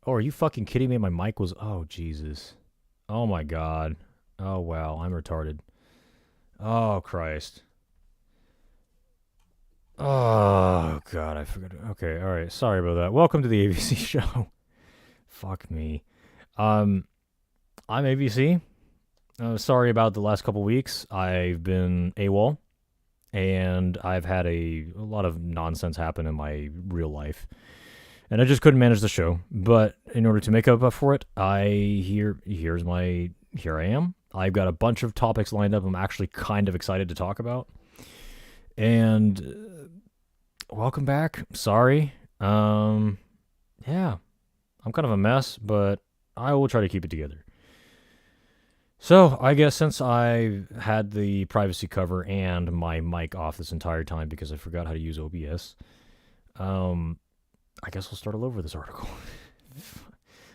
Oh, are you fucking kidding me? My mic was. Oh, Jesus. Oh, my God. Oh, wow. I'm retarded. Oh, Christ. Oh, God. I forgot. Okay. All right. Sorry about that. Welcome to the AVC show. Fuck me. Um, I'm AVC. Sorry about the last couple weeks. I've been AWOL, and I've had a lot of nonsense happen in my real life. And I just couldn't manage the show. But in order to make up for it, here I am. I've got a bunch of topics lined up. I'm actually kind of excited to talk about. And welcome back. Sorry. Yeah, I'm kind of a mess, but I will try to keep it together. So I guess since I had the privacy cover and my mic off this entire time because I forgot how to use OBS, I guess we'll start all over this article.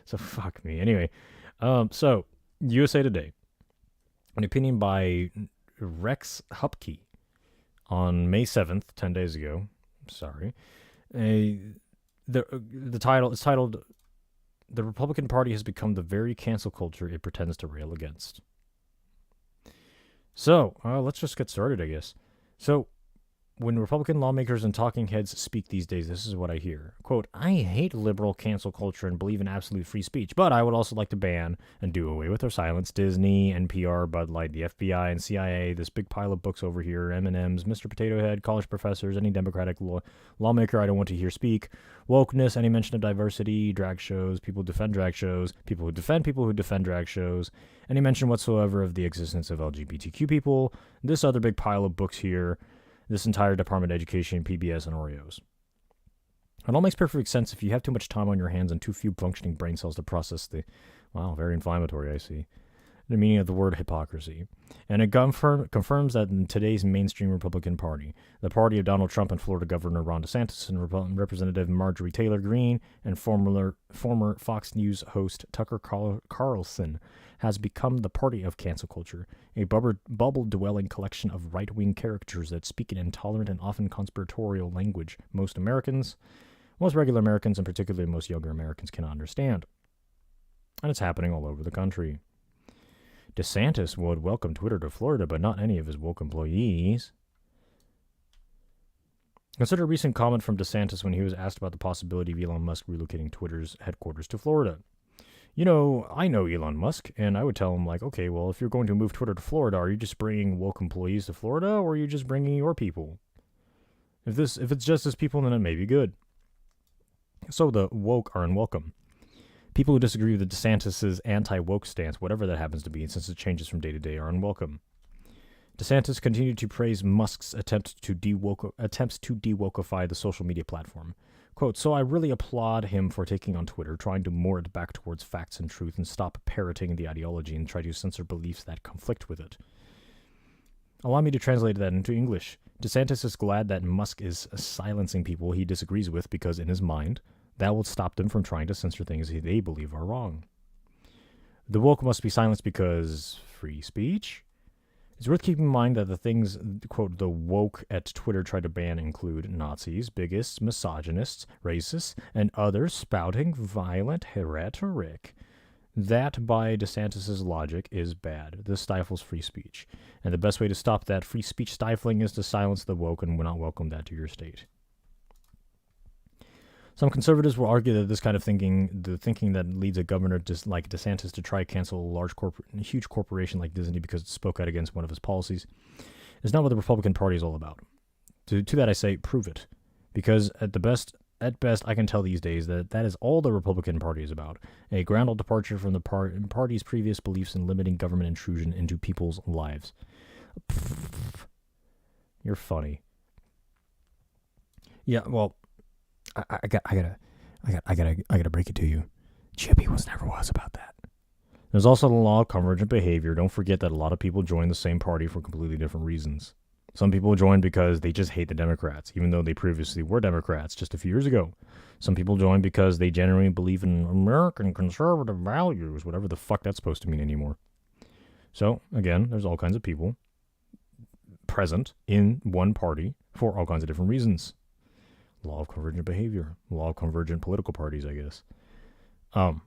So fuck me. Anyway, so USA Today, an opinion by Rex Hupke on May 7th, 10 days ago. Sorry. The title is titled "The Republican Party has become the very cancel culture it pretends to rail against." So, let's just get started, I guess. So, when Republican lawmakers and talking heads speak these days, this is what I hear. Quote, "I hate liberal cancel culture and believe in absolute free speech, but I would also like to ban and do away with or silence Disney, NPR, Bud Light, the FBI, and CIA, this big pile of books over here, M&Ms, Mr. Potato Head, college professors, any Democratic lawmaker I don't want to hear speak, wokeness, any mention of diversity, drag shows, people who defend drag shows, people who defend drag shows, any mention whatsoever of the existence of LGBTQ people, this other big pile of books here, this entire Department of Education, PBS, and Oreos. It all makes perfect sense if you have too much time on your hands and too few functioning brain cells to process the, wow, very inflammatory, I see, the meaning of the word hypocrisy. And it confirms that in today's mainstream Republican Party, the party of Donald Trump and Florida Governor Ron DeSantis and Representative Marjorie Taylor Greene and former Fox News host Tucker Carlson, has become the party of cancel culture, a bubble-dwelling collection of right-wing caricatures that speak an intolerant and often conspiratorial language most regular Americans, and particularly most younger Americans, cannot understand. And it's happening all over the country. DeSantis would welcome Twitter to Florida, but not any of his woke employees. Consider a recent comment from DeSantis when he was asked about the possibility of Elon Musk relocating Twitter's headquarters to Florida. You know, I know Elon Musk, and I would tell him, like, okay, well, if you're going to move Twitter to Florida, are you just bringing woke employees to Florida, or are you just bringing your people? If it's just his people, then it may be good. So the woke are unwelcome. People who disagree with DeSantis' anti-woke stance, whatever that happens to be, since it changes from day to day, are unwelcome. DeSantis continued to praise Musk's attempts to de-wokeify the social media platform. Quote, "So I really applaud him for taking on Twitter, trying to moor it back towards facts and truth and stop parroting the ideology and try to censor beliefs that conflict with it." Allow me to translate that into English. DeSantis is glad that Musk is silencing people he disagrees with because, in his mind, that will stop them from trying to censor things they believe are wrong. The woke must be silenced because free speech? It's worth keeping in mind that the things, quote, the woke at Twitter try to ban include Nazis, bigots, misogynists, racists, and others spouting violent rhetoric. That, by DeSantis' logic, is bad. This stifles free speech. And the best way to stop that free speech stifling is to silence the woke and not welcome that to your state. Some conservatives will argue that this kind of thinking, the thinking that leads a governor like DeSantis to try to cancel a huge corporation like Disney because it spoke out against one of his policies, is not what the Republican Party is all about. To that I say, prove it. Because at best, I can tell these days that is all the Republican Party is about. A ground departure from the party's previous beliefs in limiting government intrusion into people's lives. You're funny. Yeah, well, I gotta break it to you. Chippy never was about that. There's also the law of convergent behavior. Don't forget that a lot of people join the same party for completely different reasons. Some people join because they just hate the Democrats, even though they previously were Democrats just a few years ago. Some people join because they genuinely believe in American conservative values, whatever the fuck that's supposed to mean anymore. So, again, there's all kinds of people present in one party for all kinds of different reasons. Law of convergent behavior. Law of convergent political parties, I guess. So,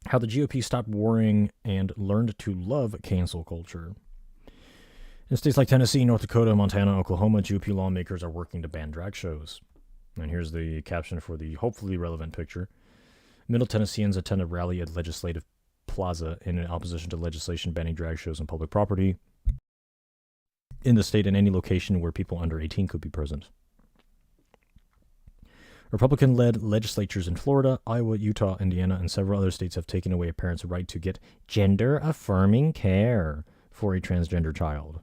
how the GOP stopped worrying and learned to love cancel culture. In states like Tennessee, North Dakota, Montana, Oklahoma, GOP lawmakers are working to ban drag shows. And here's the caption for the hopefully relevant picture. Middle Tennesseans attend a rally at Legislative Plaza in opposition to legislation banning drag shows on public property in the state and any location where people under 18 could be present. Republican-led legislatures in Florida, Iowa, Utah, Indiana, and several other states have taken away a parent's right to get gender-affirming care for a transgender child.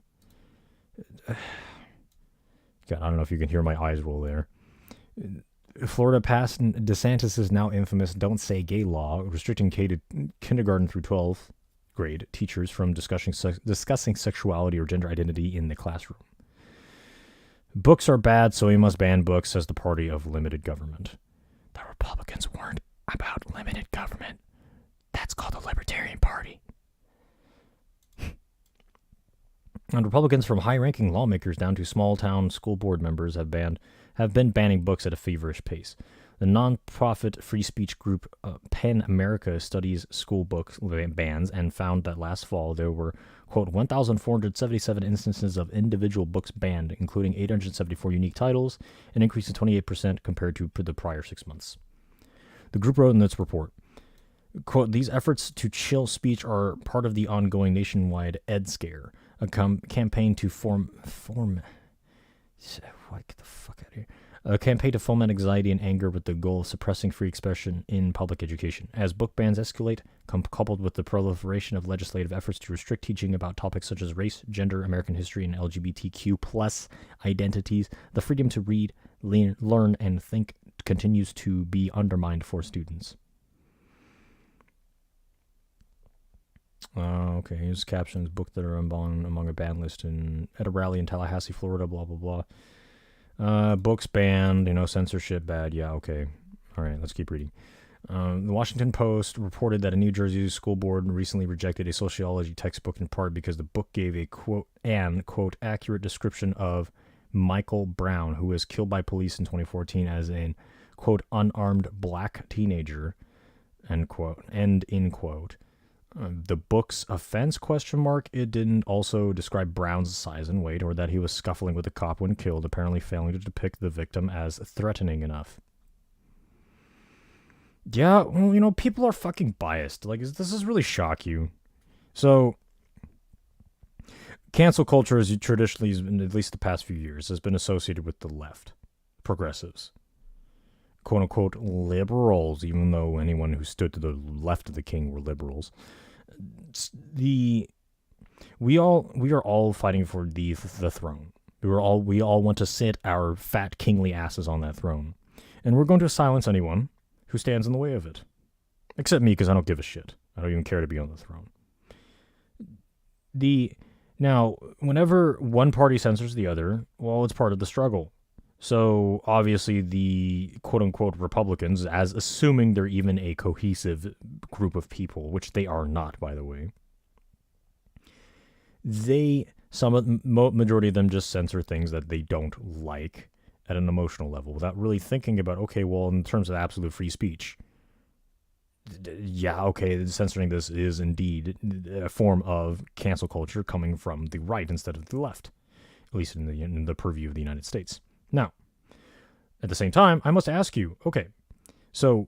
God, I don't know if you can hear my eyes roll there. Florida passed DeSantis' now infamous Don't Say Gay law, restricting kindergarten through 12th grade teachers from discussing sexuality or gender identity in the classroom. Books are bad, so we must ban books, says the party of limited government. The Republicans weren't about limited government. That's called the Libertarian Party. And Republicans from high-ranking lawmakers down to small-town school board members have been banning books at a feverish pace. The non-profit free speech group PEN America studies school book bans and found that last fall there were, quote, 1,477 instances of individual books banned, including 874 unique titles, an increase of 28% compared to the prior 6 months. The group wrote in its report, quote, these efforts to chill speech are part of the ongoing nationwide Ed Scare, a campaign to a campaign to foment anxiety and anger with the goal of suppressing free expression in public education. As book bans escalate, coupled with the proliferation of legislative efforts to restrict teaching about topics such as race, gender, American history, and LGBTQ plus identities, the freedom to read, learn, and think continues to be undermined for students. Okay, here's captions. Book that are among a ban list at a rally in Tallahassee, Florida, blah, blah, blah. Books banned, censorship bad. Yeah, okay. All right, let's keep reading. The Washington Post reported that a New Jersey school board recently rejected a sociology textbook in part because the book gave a, quote, accurate description of Michael Brown, who was killed by police in 2014 as an, quote, unarmed black teenager, end quote. The book's offense, it didn't also describe Brown's size and weight or that he was scuffling with a cop when killed, apparently failing to depict the victim as threatening enough. Yeah, well, people are fucking biased. Like, does this really shock you? So, cancel culture, as traditionally, at least the past few years, has been associated with the left, progressives, quote-unquote liberals, even though anyone who stood to the left of the king were liberals. We are all fighting for the throne. We all want to sit our fat kingly asses on that throne, and we're going to silence anyone who stands in the way of it, except me, because I don't give a shit. I don't even care to be on the throne. Now, whenever one party censors the other, well, it's part of the struggle. So, obviously, the quote-unquote Republicans, as assuming they're even a cohesive group of people, which they are not, by the way, majority of them just censor things that they don't like at an emotional level without really thinking about, okay, well, in terms of absolute free speech, yeah, okay, censoring this is indeed a form of cancel culture coming from the right instead of the left, at least in the purview of the United States. Now, at the same time, I must ask you, okay, so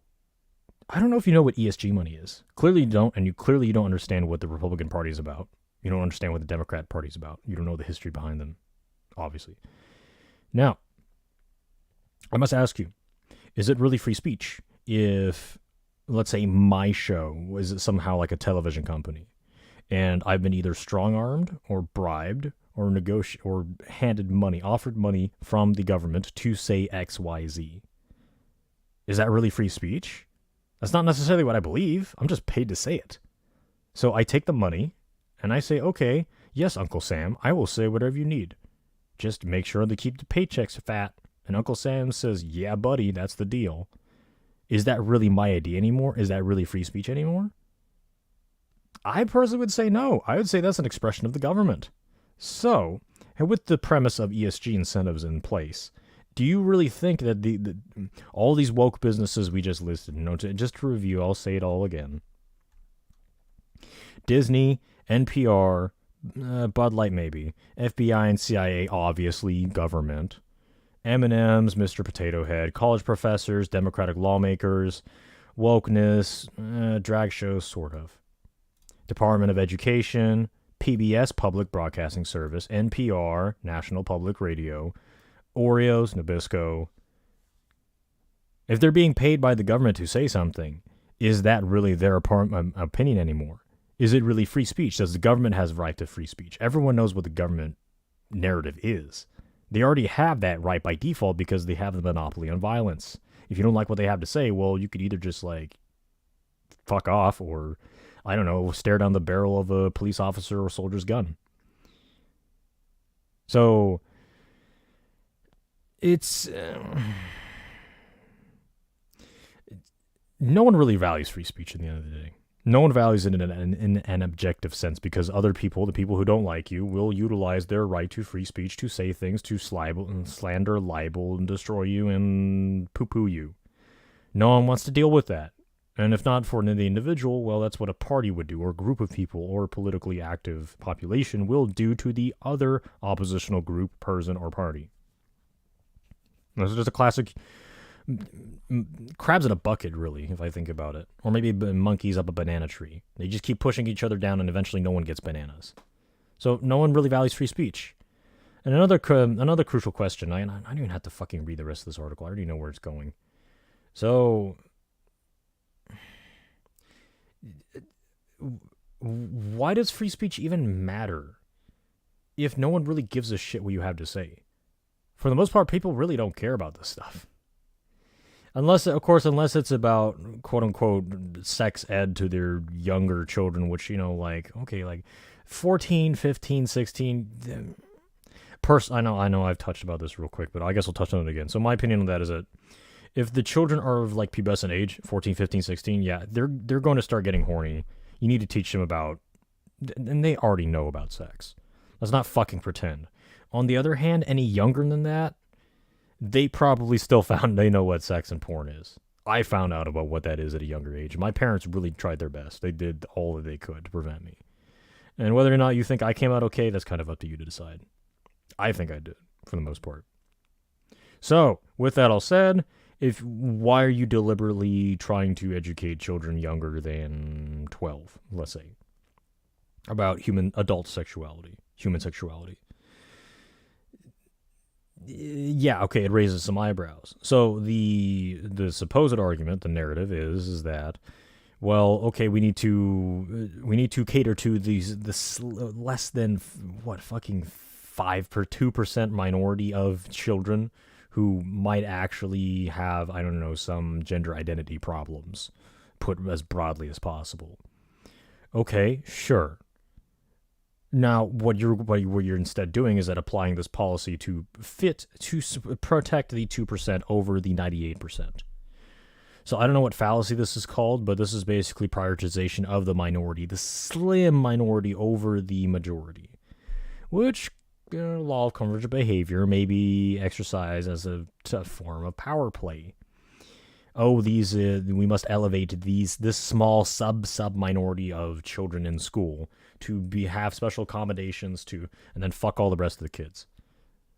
I don't know if you know what ESG money is. Clearly you don't, and you don't understand what the Republican Party is about. You don't understand what the Democrat Party is about. You don't know the history behind them, obviously. Now, I must ask you, is it really free speech if, let's say, my show was somehow like a television company, and I've been either strong-armed or bribed or offered money from the government to say X, Y, Z. Is that really free speech? That's not necessarily what I believe. I'm just paid to say it. So I take the money and I say, okay, yes, Uncle Sam, I will say whatever you need. Just make sure to keep the paychecks fat. And Uncle Sam says, yeah, buddy, that's the deal. Is that really my idea anymore? Is that really free speech anymore? I personally would say no. I would say that's an expression of the government. So, with the premise of ESG incentives in place, Do you really think that the all these woke businesses we just listed, just to review, I'll say it all again. Disney, NPR, Bud Light maybe, FBI and CIA, obviously, government, M&M's, Mr. Potato Head, college professors, Democratic lawmakers, wokeness, drag shows, sort of. Department of Education, PBS, Public Broadcasting Service, NPR, National Public Radio, Oreos, Nabisco. If they're being paid by the government to say something, is that really their opinion anymore? Is it really free speech? Does the government have the right to free speech? Everyone knows what the government narrative is. They already have that right by default because they have the monopoly on violence. If you don't like what they have to say, well, you could either just like fuck off or, I don't know, stare down the barrel of a police officer or soldier's gun. So it's no one really values free speech at the end of the day. No one values it in an objective sense because other people, the people who don't like you, will utilize their right to free speech to say things, to slander, libel, and destroy you and poo-poo you. No one wants to deal with that. And if not for the individual, well, that's what a party would do, or a group of people, or a politically active population will do to the other oppositional group, person, or party. This is just a classic crabs in a bucket, really, if I think about it. Or maybe monkeys up a banana tree. They just keep pushing each other down, and eventually no one gets bananas. So no one really values free speech. And another crucial question, I don't even have to fucking read the rest of this article. I already know where it's going. So why does free speech even matter if no one really gives a shit what you have to say? For the most part, people really don't care about this stuff. Unless it's about, quote-unquote, sex ed to their younger children, which, like 14, 15, 16... I know I've touched about this real quick, but I guess I'll touch on it again. So my opinion on that is that if the children are of, pubescent age, 14, 15, 16, yeah, they're going to start getting horny. You need to teach them about... And they already know about sex. Let's not fucking pretend. On the other hand, any younger than that, they probably still they know what sex and porn is. I found out about what that is at a younger age. My parents really tried their best. They did all that they could to prevent me. And whether or not you think I came out okay, that's kind of up to you to decide. I think I did, for the most part. So, with that all said, why are you deliberately trying to educate children younger than 12, let's say, about human sexuality? Yeah, okay, it raises some eyebrows. So the supposed argument, the narrative is that, well, okay, we need to cater to this less than 2% minority of children who might actually have, I don't know, some gender identity problems, put as broadly as possible. Okay, sure. Now, what you're instead doing is that applying this policy to protect the 2% over the 98%. So I don't know what fallacy this is called, but this is basically prioritization of the minority, the slim minority over the majority, which law of convergent behavior may be exercised as a form of power play. Oh, we must elevate this small sub minority of children in school to have special accommodations and then fuck all the rest of the kids.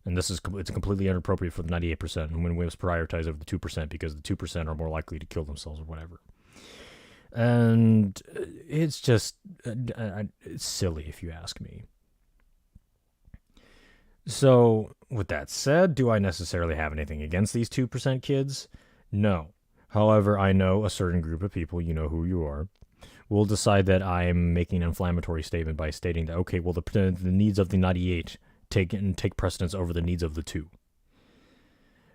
And it's completely inappropriate for the 98%, and when we must prioritize over the 2% because the 2% are more likely to kill themselves or whatever. And it's just it's silly if you ask me. So, with that said, do I necessarily have anything against these 2% kids? No. However, I know a certain group of people, you know who you are, will decide that I am making an inflammatory statement by stating that, okay, well, the needs of the 98 take precedence over the needs of the 2.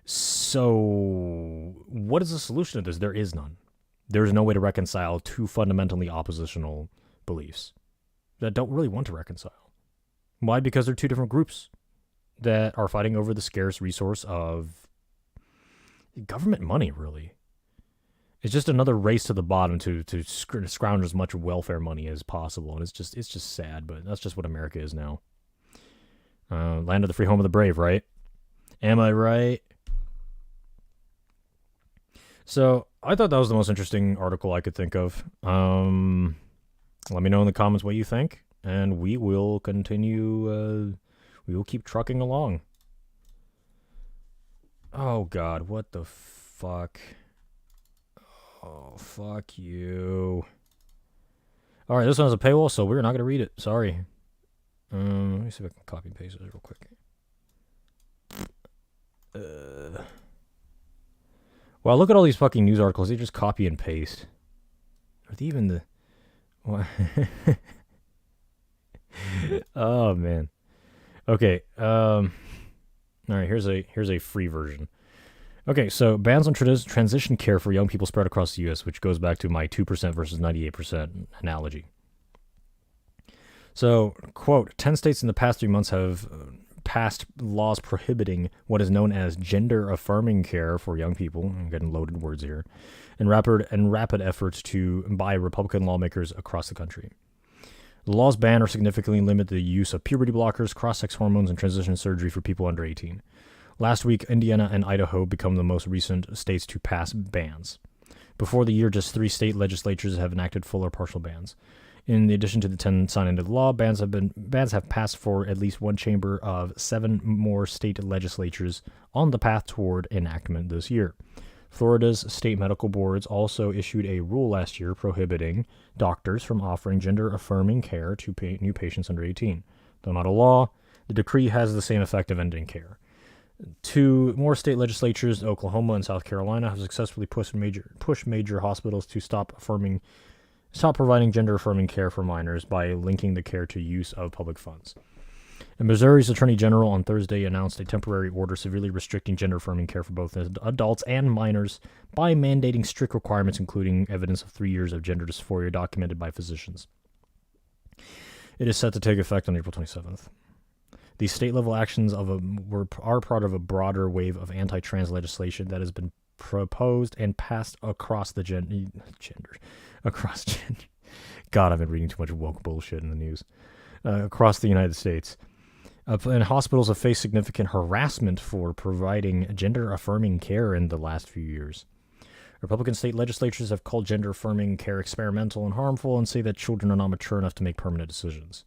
So, what is the solution to this? There is none. There's no way to reconcile two fundamentally oppositional beliefs that don't really want to reconcile. Why? Because they're two different groups that are fighting over the scarce resource of government money, really. It's just another race to the bottom to scrounge as much welfare money as possible, and it's just sad, but that's just what America is now. Land of the free, home of the brave, right? Am I right? So I thought that was the most interesting article I could think of. Let me know in the comments what you think, and we will continue. We will keep trucking along. Oh God, what the fuck? Oh, fuck you. All right, this one has a paywall, so we're not gonna read it. Sorry. Let me see if I can copy and paste this real quick. Wow, look at all these fucking news articles. They just copy and paste. Are they even the... What? Oh, man. Okay. All right, here's a free version. Okay, so bans on transition care for young people spread across the U.S., which goes back to my 2% versus 98% analogy. So, quote, 10 states in the past 3 months have passed laws prohibiting what is known as gender-affirming care for young people. I'm getting loaded words here. And rapid efforts by Republican lawmakers across the country. The laws ban or significantly limit the use of puberty blockers, cross-sex hormones, and transition surgery for people under 18. Last week, Indiana and Idaho become the most recent states to pass bans. Before the year, just 3 state legislatures have enacted full or partial bans. In addition to the 10 signed into law, bans have passed for at least one chamber of 7 more state legislatures on the path toward enactment this year. Florida's state medical boards also issued a rule last year prohibiting doctors from offering gender-affirming care to new patients under 18. Though not a law, the decree has the same effect of ending care. 2 more state legislatures, Oklahoma and South Carolina, have successfully pushed major hospitals to stop providing gender-affirming care for minors by linking the care to use of public funds. And Missouri's Attorney General on Thursday announced a temporary order severely restricting gender-affirming care for both adults and minors by mandating strict requirements, including evidence of 3 years of gender dysphoria documented by physicians. It is set to take effect on April 27th. These state-level actions are part of a broader wave of anti-trans legislation that has been proposed and passed across the gender. God, I've been reading too much woke bullshit in the news. Across the United States. And hospitals have faced significant harassment for providing gender-affirming care in the last few years. Republican state legislatures have called gender-affirming care experimental and harmful and say that children are not mature enough to make permanent decisions.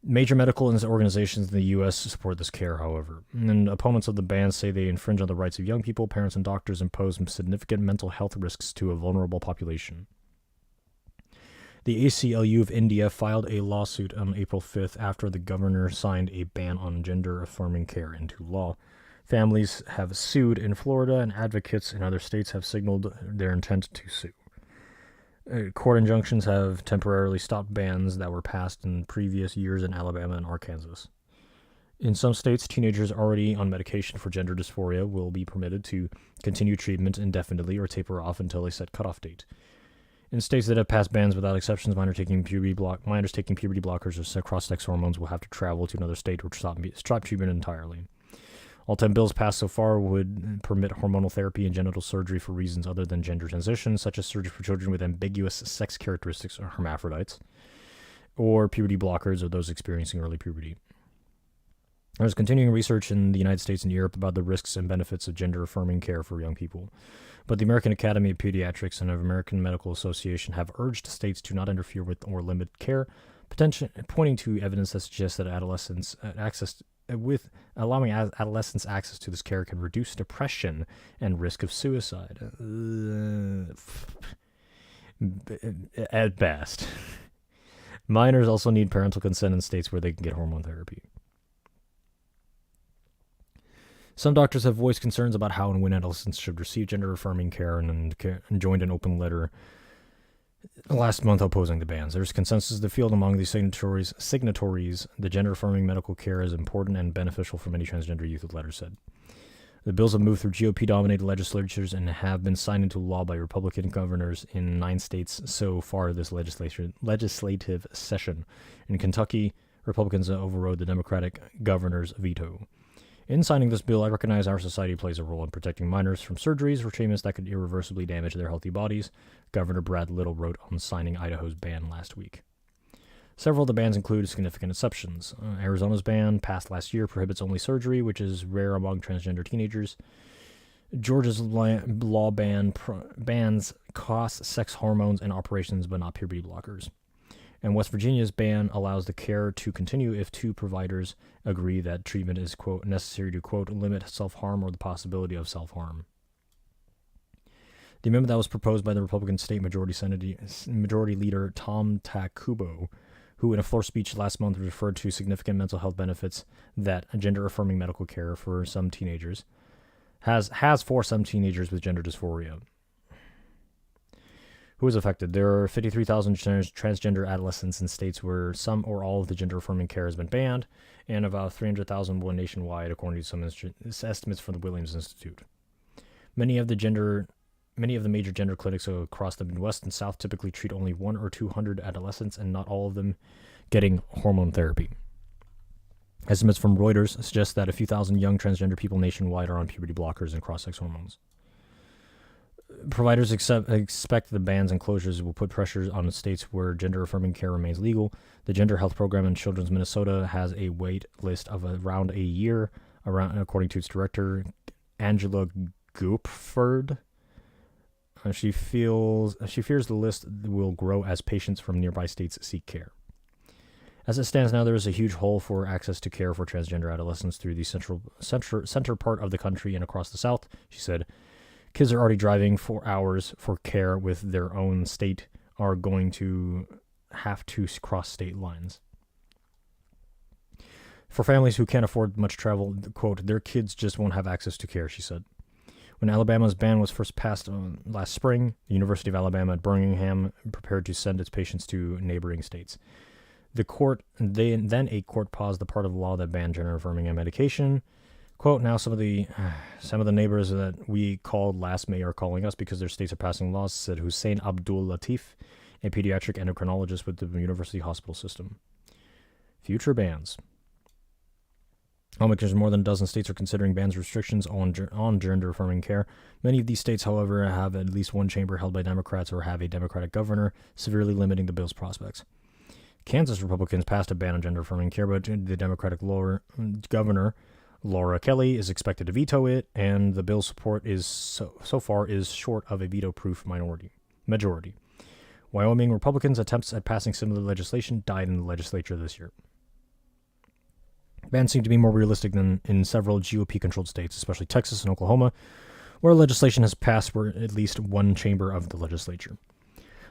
Major medical organizations in the U.S. support this care, however. And opponents of the ban say they infringe on the rights of young people, parents, and doctors, and pose significant mental health risks to a vulnerable population. The ACLU of India filed a lawsuit on April 5th after the governor signed a ban on gender-affirming care into law. Families have sued in Florida, and advocates in other states have signaled their intent to sue. Court injunctions have temporarily stopped bans that were passed in previous years in Alabama and Arkansas. In some states, teenagers already on medication for gender dysphoria will be permitted to continue treatment indefinitely or taper off until a set cutoff date. In states that have passed bans without exceptions, minors taking puberty blockers or cross-sex hormones will have to travel to another state or stop treatment entirely. All 10 bills passed so far would permit hormonal therapy and genital surgery for reasons other than gender transition, such as surgery for children with ambiguous sex characteristics or hermaphrodites, or puberty blockers or those experiencing early puberty. There's continuing research in the United States and Europe about the risks and benefits of gender-affirming care for young people. But the American Academy of Pediatrics and the American Medical Association have urged states to not interfere with or limit care, pointing to evidence that suggests that allowing adolescents access to this care can reduce depression and risk of suicide. At best. Minors also need parental consent in states where they can get hormone therapy. Some doctors have voiced concerns about how and when adolescents should receive gender-affirming care and joined an open letter last month opposing the bans. There's consensus in the field among these signatories that gender-affirming medical care is important and beneficial for many transgender youth, the letter said. The bills have moved through GOP-dominated legislatures and have been signed into law by Republican governors in 9 states so far this legislative session. In Kentucky, Republicans overrode the Democratic governor's veto. In signing this bill, I recognize our society plays a role in protecting minors from surgeries or treatments that could irreversibly damage their healthy bodies, Governor Brad Little wrote on signing Idaho's ban last week. Several of the bans include significant exceptions. Arizona's ban, passed last year, prohibits only surgery, which is rare among transgender teenagers. Georgia's law bans cross-sex hormones and operations, but not puberty blockers. And West Virginia's ban allows the care to continue if two providers agree that treatment is, quote, necessary to, quote, limit self-harm or the possibility of self-harm. The amendment that was proposed by the Republican State Majority Leader Tom Takubo, who in a floor speech last month referred to significant mental health benefits that gender-affirming medical care for some teenagers has for some teenagers with gender dysphoria. Who is affected? There are 53,000 transgender adolescents in states where some or all of the gender-affirming care has been banned, and about 300,000 will nationwide, according to some estimates from the Williams Institute. Many of the major gender clinics across the Midwest and South typically treat only 100 or 200 adolescents, and not all of them getting hormone therapy. Estimates from Reuters suggest that a few thousand young transgender people nationwide are on puberty blockers and cross-sex hormones. Providers expect the bans and closures will put pressure on the states where gender-affirming care remains legal. The Gender Health Program in Children's Minnesota has a wait list of around a year, according to its director, Angela Goopford. She fears the list will grow as patients from nearby states seek care. As it stands now, there is a huge hole for access to care for transgender adolescents through the center part of the country and across the South, she said. Kids are already driving 4 hours for care with their own state are going to have to cross state lines. For families who can't afford much travel, quote, their kids just won't have access to care, she said. When Alabama's ban was first passed last spring, the University of Alabama at Birmingham prepared to send its patients to neighboring states. A court paused the part of the law that banned gender-affirming medication. Quote, now some of the neighbors that we called last May are calling us because their states are passing laws, said Hussein Abdul Latif, a pediatric endocrinologist with the university hospital system. Future bans. Lawmakers in more than a dozen states are considering bans restrictions on gender-affirming care. Many of these states, however, have at least one chamber held by Democrats or have a Democratic governor, severely limiting the bill's prospects. Kansas Republicans passed a ban on gender-affirming care, but the Democratic governor, Laura Kelly, is expected to veto it, and the bill's support is so far short of a veto-proof majority. Wyoming Republicans' attempts at passing similar legislation died in the legislature this year. Bans seem to be more realistic than in several GOP-controlled states, especially Texas and Oklahoma, where legislation has passed for at least one chamber of the legislature.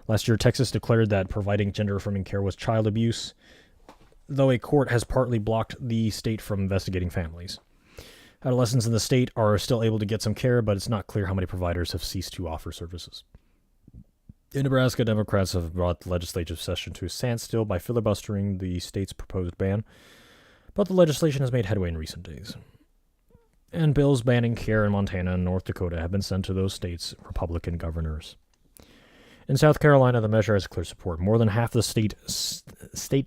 Last year, Texas declared that providing gender-affirming care was child abuse, though a court has partly blocked the state from investigating families. Adolescents in the state are still able to get some care, but it's not clear how many providers have ceased to offer services. In Nebraska, Democrats have brought the legislative session to a standstill by filibustering the state's proposed ban, but the legislation has made headway in recent days. And bills banning care in Montana and North Dakota have been sent to those states' Republican governors. In South Carolina, the measure has clear support. More than half the state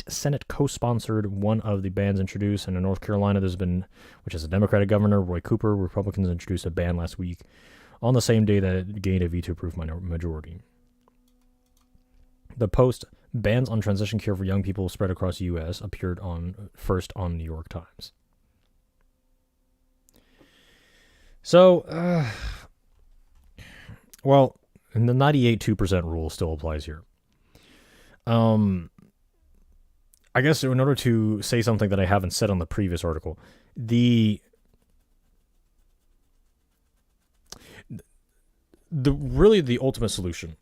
Senate co-sponsored one of the bans introduced, and in North Carolina, which has a Democratic governor, Roy Cooper, Republicans introduced a ban last week on the same day that it gained a veto-proof majority. The post bans on transition care for young people spread across the U.S. appeared first on New York Times. So, and the 98.2% rule still applies here. I guess in order to say something that I haven't said on the previous article, the ultimate solution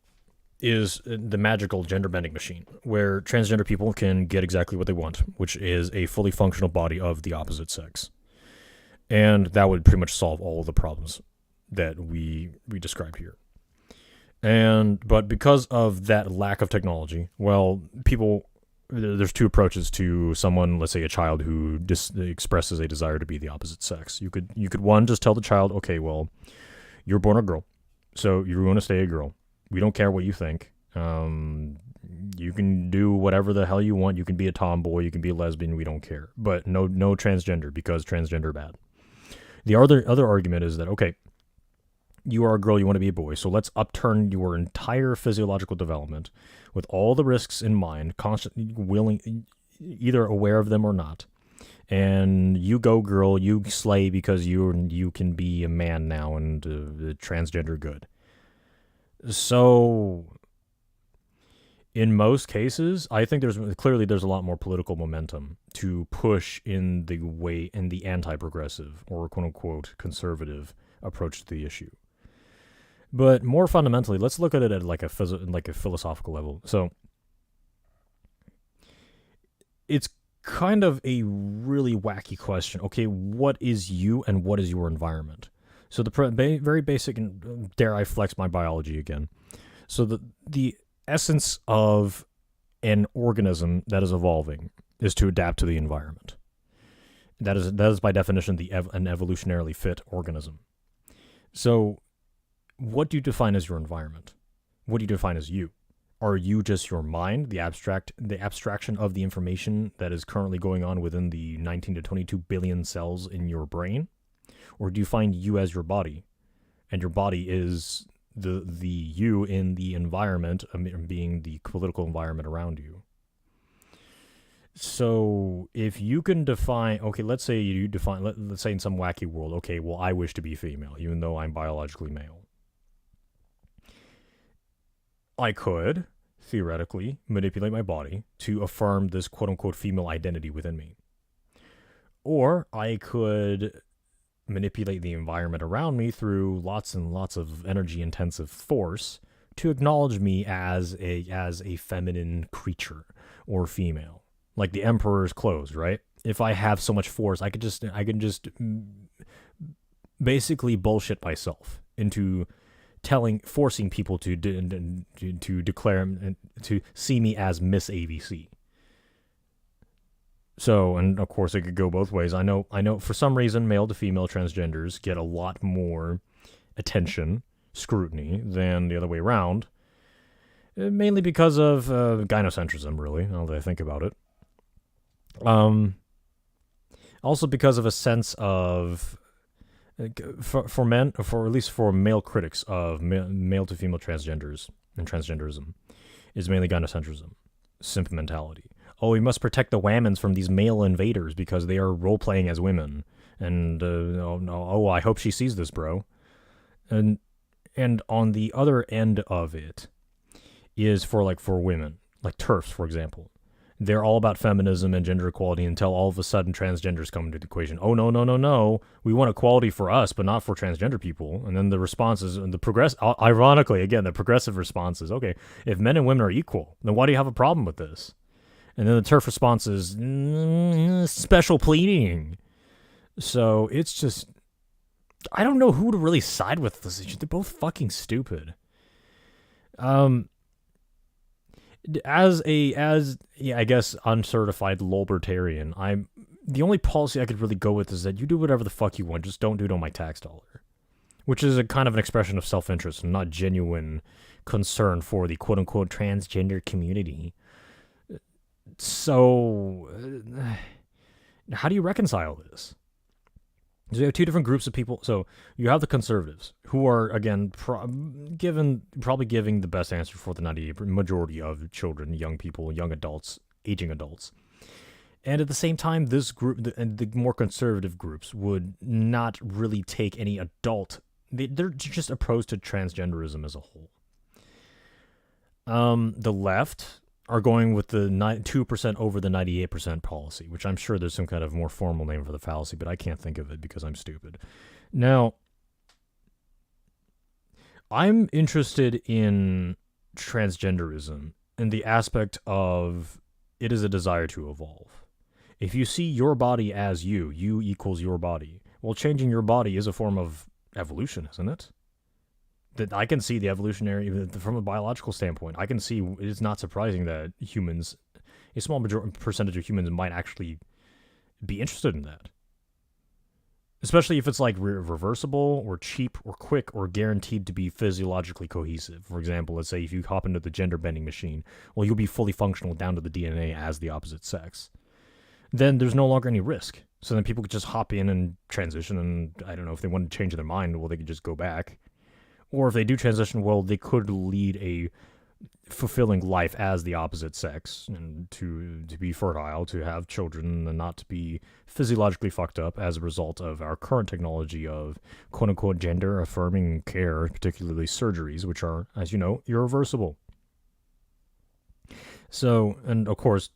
is the magical gender bending machine, where transgender people can get exactly what they want, which is a fully functional body of the opposite sex. And that would pretty much solve all of the problems that we described here. But because of that lack of technology, there's two approaches to someone, let's say a child who expresses a desire to be the opposite sex. You could one, just tell the child, okay, well, you're born a girl, so you're going to stay a girl. We don't care what you think. You can do whatever the hell you want. You can be a tomboy, you can be a lesbian, we don't care. But no transgender, because transgender bad. The other argument is that, okay, you are a girl, you want to be a boy, so let's upturn your entire physiological development with all the risks in mind, constantly either aware of them or not, And you go, girl, you slay because you can be a man now and transgender good. So in most cases, I think there's a lot more political momentum to push in the anti-progressive or quote unquote conservative approach to the issue. But more fundamentally, let's look at it at like a philosophical level. So it's kind of a really wacky question. Okay, what is you and what is your environment? So the very basic, and dare I flex my biology again. So the essence of an organism that is evolving is to adapt to the environment. That is by definition an evolutionarily fit organism. So what do you define as your environment? What do you define as you? Are you just your mind, the abstraction of the information that is currently going on within the 19 to 22 billion cells in your brain? Or do you find you as your body? And your body is the you in the environment, being the political environment around you. So if you can define, okay, let's say let's say in some wacky world, okay, well, I wish to be female, even though I'm biologically male. I could, theoretically, manipulate my body to affirm this quote-unquote female identity within me. Or I could manipulate the environment around me through lots and lots of energy-intensive force to acknowledge me as a feminine creature or female. Like the emperor's clothes, right? If I have so much force, I can just basically bullshit myself into forcing people to declare, to see me as Miss AVC. So, and of course it could go both ways. I know for some reason male to female transgenders get a lot more attention, scrutiny, than the other way around. Mainly because of gynocentrism, really, now that I think about it. Also because of a sense of for men, for at least for male critics of male to female transgenders and transgenderism, is mainly gynocentrism, simp mentality. Oh, we must protect the whammons from these male invaders because they are role playing as women. And I hope she sees this, bro. And on the other end of it is for women, like TERFs, for example. They're all about feminism and gender equality until all of a sudden transgenders come into the equation. Oh, no. We want equality for us, but not for transgender people. And then the response is, ironically, again, the progressive response is, okay, if men and women are equal, then why do you have a problem with this? And then the TERF response is, special pleading. So it's just, I don't know who to really side with this. They're both fucking stupid. As I guess uncertified libertarian, the only policy I could really go with is that you do whatever the fuck you want, just don't do it on my tax dollar. Which is a kind of an expression of self-interest and not genuine concern for the quote-unquote transgender community. So, how do you reconcile this? So you have two different groups of people. So you have the conservatives, who are, again, probably giving the best answer for the majority of children, young people, young adults, aging adults. And at the same time, this group, the more conservative groups, would not really take any adult. They're just opposed to transgenderism as a whole. The left are going with the 2% over the 98% policy, which I'm sure there's some kind of more formal name for the fallacy, but I can't think of it because I'm stupid. Now, I'm interested in transgenderism in the aspect of it is a desire to evolve. If you see your body as you equals your body, well, changing your body is a form of evolution, isn't it? That I can see the evolutionary, from a biological standpoint, I can see it's not surprising that humans, a small percentage of humans might actually be interested in that. Especially if it's like reversible or cheap or quick or guaranteed to be physiologically cohesive. For example, let's say if you hop into the gender bending machine, well, you'll be fully functional down to the DNA as the opposite sex. Then there's no longer any risk. So then people could just hop in and transition, and I don't know, if they want to change their mind, well, they could just go back. Or if they do transition, well, they could lead a fulfilling life as the opposite sex, and to be fertile, to have children, and not to be physiologically fucked up as a result of our current technology of quote unquote gender affirming care, particularly surgeries, which are, as you know, irreversible. So, and of course,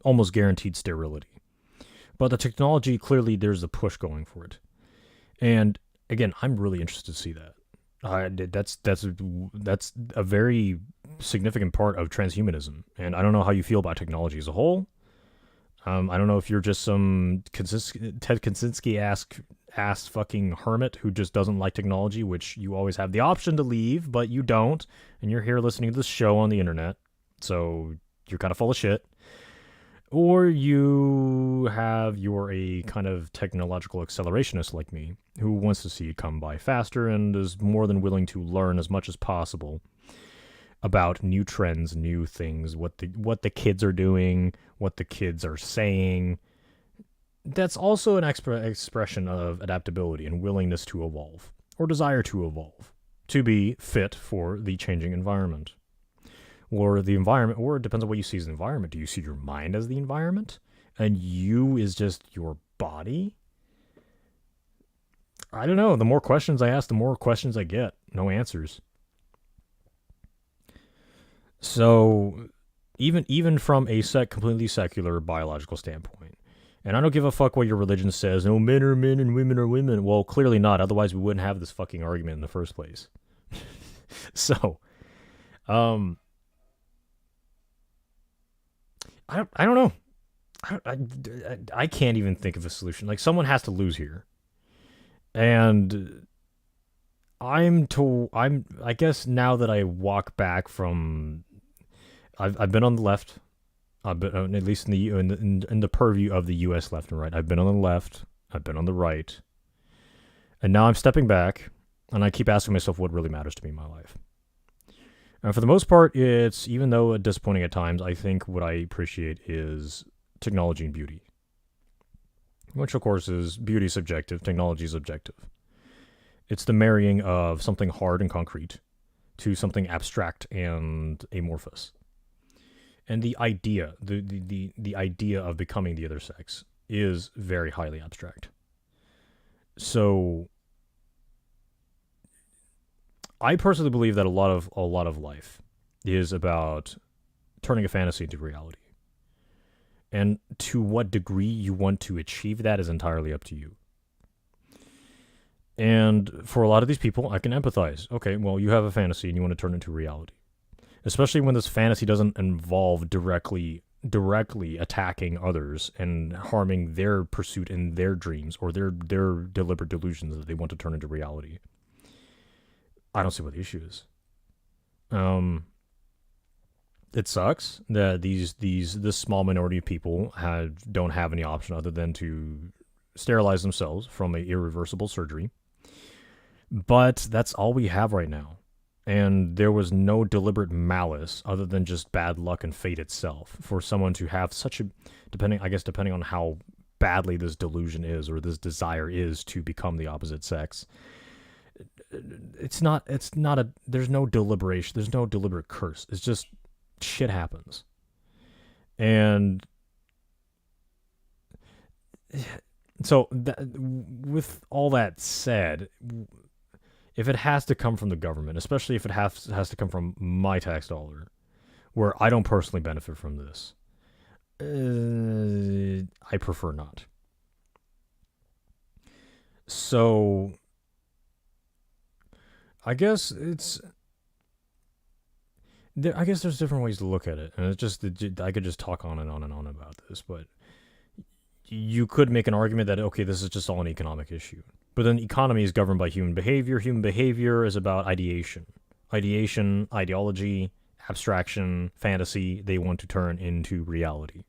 almost guaranteed sterility. But the technology, clearly, there's a push going for it. And again, I'm really interested to see that. That's a very significant part of transhumanism, and I don't know how you feel about technology as a whole. I don't know if you're just some Ted Kaczynski ass fucking hermit who just doesn't like technology, which you always have the option to leave, but you don't, and you're here listening to this show on the internet, so you're kind of full of shit. Or you're a kind of technological accelerationist like me, who wants to see it come by faster and is more than willing to learn as much as possible about new trends, new things, what the kids are doing, what the kids are saying. That's also an expression of adaptability and willingness to evolve, or desire to evolve, to be fit for the changing environment. Or the environment, or it depends on what you see as the environment. Do you see your mind as the environment? And you is just your body? I don't know. The more questions I ask, the more questions I get. No answers. So, even from a completely secular biological standpoint, and I don't give a fuck what your religion says. No, men are men and women are women. Well, clearly not. Otherwise, we wouldn't have this fucking argument in the first place. So, I don't know. I can't even think of a solution. Like, someone has to lose here, and I guess now that I walk back from, I've been on the left. I've been, at least in the purview of the U.S. left and right. I've been on the left. I've been on the right, and now I'm stepping back, and I keep asking myself what really matters to me in my life. And for the most part, it's, even though disappointing at times, I think what I appreciate is technology and beauty. Which, of course, is beauty subjective, technology is objective. It's the marrying of something hard and concrete to something abstract and amorphous. And the idea, the idea of becoming the other sex is very highly abstract. So I personally believe that a lot of life is about turning a fantasy into reality. And to what degree you want to achieve that is entirely up to you. And for a lot of these people, I can empathize. Okay, well, you have a fantasy and you want to turn it into reality. Especially when this fantasy doesn't involve directly attacking others and harming their pursuit and their dreams or their deliberate delusions that they want to turn into reality. I don't see what the issue is. It sucks that this small minority of people don't have any option other than to sterilize themselves from an irreversible surgery. But that's all we have right now. And there was no deliberate malice other than just bad luck and fate itself for someone to have such a, depending on how badly this delusion is or this desire is to become the opposite sex. It's not there's no deliberation, there's no deliberate curse. It's just shit happens. And so with all that said, if it has to come from the government, especially if it has to come from my tax dollar, where I don't personally benefit from this, I prefer not. So I guess there's different ways to look at it, and it's just, I could just talk on and on and on about this, but you could make an argument that, okay, this is just all an economic issue. But then economy is governed by human behavior. Human behavior is about ideation. Ideation, ideology, abstraction, fantasy, they want to turn into reality.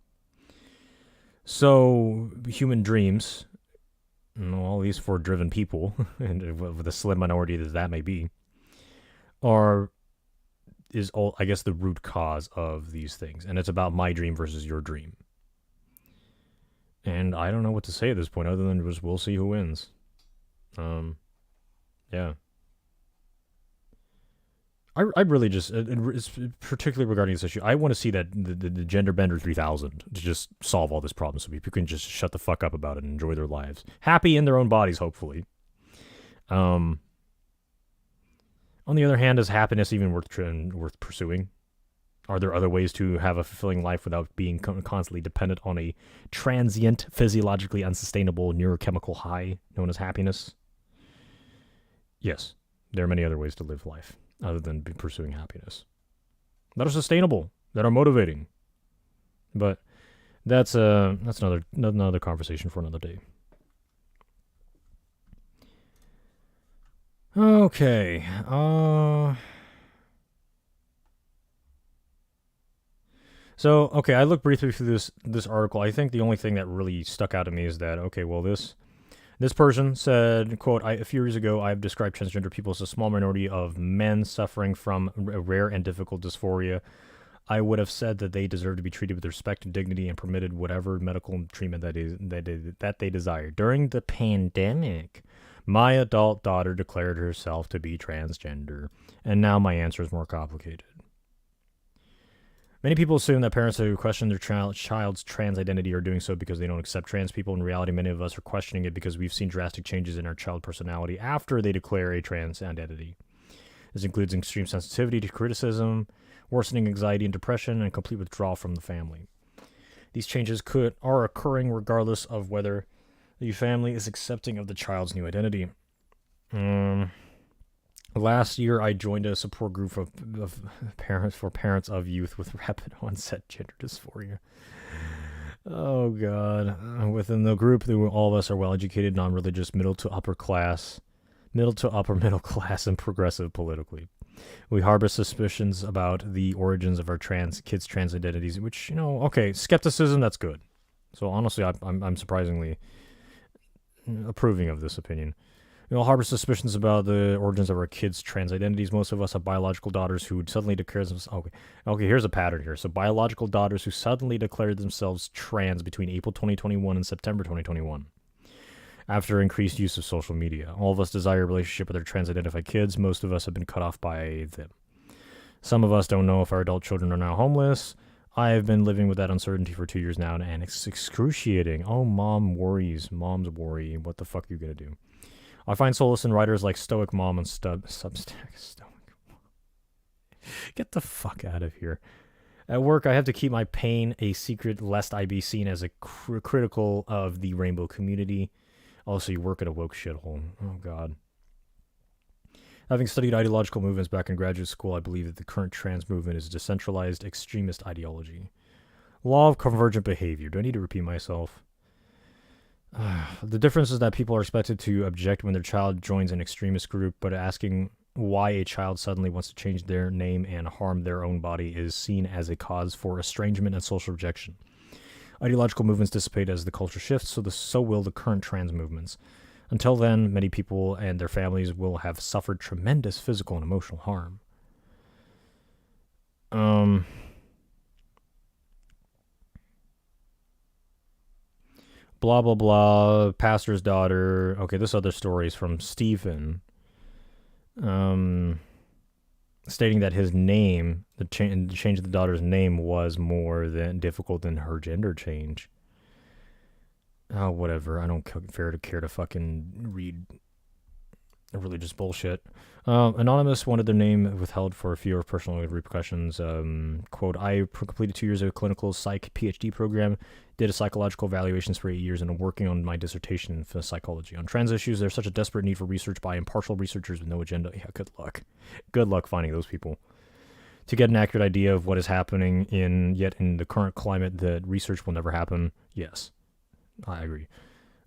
So human dreams, well, at least for driven people, and with a slim minority as that may be, is all, I guess, the root cause of these things. And it's about my dream versus your dream. And I don't know what to say at this point other than just we'll see who wins. Yeah. I really just, particularly regarding this issue, I want to see that the Gender Bender 3000 to just solve all this problem so people can just shut the fuck up about it and enjoy their lives. Happy in their own bodies, hopefully. On the other hand, is happiness even worth pursuing? Are there other ways to have a fulfilling life without being constantly dependent on a transient, physiologically unsustainable neurochemical high known as happiness? Yes, there are many other ways to live life other than pursuing happiness that are sustainable, that are motivating. But that's another conversation for another day. Okay. So, okay, I looked briefly through this article. I think the only thing that really stuck out to me is that, okay, well, this person said, quote, a few years ago, I have described transgender people as a small minority of men suffering from a rare and difficult dysphoria. I would have said that they deserve to be treated with respect and dignity and permitted whatever medical treatment that they desire. During the pandemic, my adult daughter declared herself to be transgender, and now my answer is more complicated. Many people assume that parents who question their child's trans identity are doing so because they don't accept trans people. In reality, many of us are questioning it because we've seen drastic changes in our child personality after they declare a trans identity. This includes extreme sensitivity to criticism, worsening anxiety and depression, and complete withdrawal from the family. These changes are occurring regardless of whether the family is accepting of the child's new identity. Last year, I joined a support group of parents of youth with rapid onset gender dysphoria. Oh, God. Within the group, all of us are well-educated, non-religious, middle to upper middle class, and progressive politically. We harbor suspicions about the origins of our kids' trans identities, which, okay, skepticism, that's good. So honestly, I'm surprisingly approving of this opinion. We all harbor suspicions about the origins of our kids' trans identities. Most of us have biological daughters who suddenly declare themselves... Okay, here's a pattern here. So biological daughters who suddenly declared themselves trans between April 2021 and September 2021. After increased use of social media. All of us desire a relationship with our trans-identified kids. Most of us have been cut off by them. Some of us don't know if our adult children are now homeless. I have been living with that uncertainty for 2 years now, and it's excruciating. Oh, moms worry. What the fuck are you going to do? I find solace in writers like Stoic Mom and Substack. Stoic. Get the fuck out of here. At work, I have to keep my pain a secret lest I be seen as a critical of the rainbow community. Also, you work at a woke shithole. Oh, God. Having studied ideological movements back in graduate school, I believe that the current trans movement is a decentralized extremist ideology. Law of convergent behavior. Do I need to repeat myself? The difference is that people are expected to object when their child joins an extremist group, but asking why a child suddenly wants to change their name and harm their own body is seen as a cause for estrangement and social rejection. Ideological movements dissipate as the culture shifts, so will the current trans movements. Until then, many people and their families will have suffered tremendous physical and emotional harm. Blah, blah, blah, pastor's daughter. Okay, this other story is from Stephen. Stating that his name, the change of the daughter's name was more than difficult than her gender change. Oh, whatever. I don't care to fucking read religious bullshit. Anonymous wanted their name withheld for fear of personal repercussions. Quote, I completed 2 years of a clinical psych PhD program, did a psychological evaluations for 8 years, and I'm working on my dissertation in psychology. On trans issues, there's such a desperate need for research by impartial researchers with no agenda. Yeah, good luck. Good luck finding those people. To get an accurate idea of what is happening in the current climate, that research will never happen. Yes, I agree.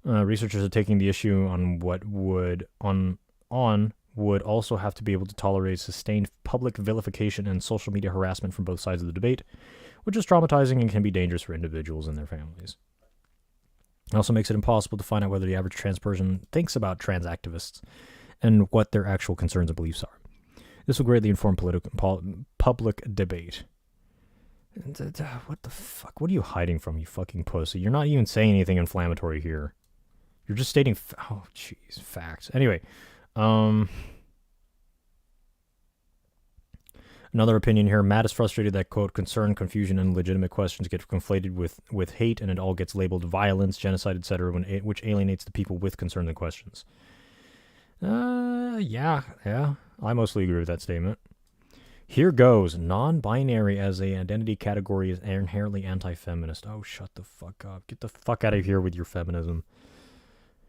Researchers are taking the issue on what would also have to be able to tolerate sustained public vilification and social media harassment from both sides of the debate, which is traumatizing and can be dangerous for individuals and their families. It also makes it impossible to find out whether the average trans person thinks about trans activists and what their actual concerns and beliefs are. This will greatly inform public debate. What the fuck? What are you hiding from, you fucking pussy? You're not even saying anything inflammatory here. You're just stating... oh, jeez. Facts. Anyway. Another opinion here. Matt is frustrated that, quote, concern, confusion, and legitimate questions get conflated with hate, and it all gets labeled violence, genocide, etc., which alienates the people with concerns and questions. Yeah. I mostly agree with that statement. Here goes. Non-binary as a identity category is inherently anti-feminist. Oh, shut the fuck up. Get the fuck out of here with your feminism.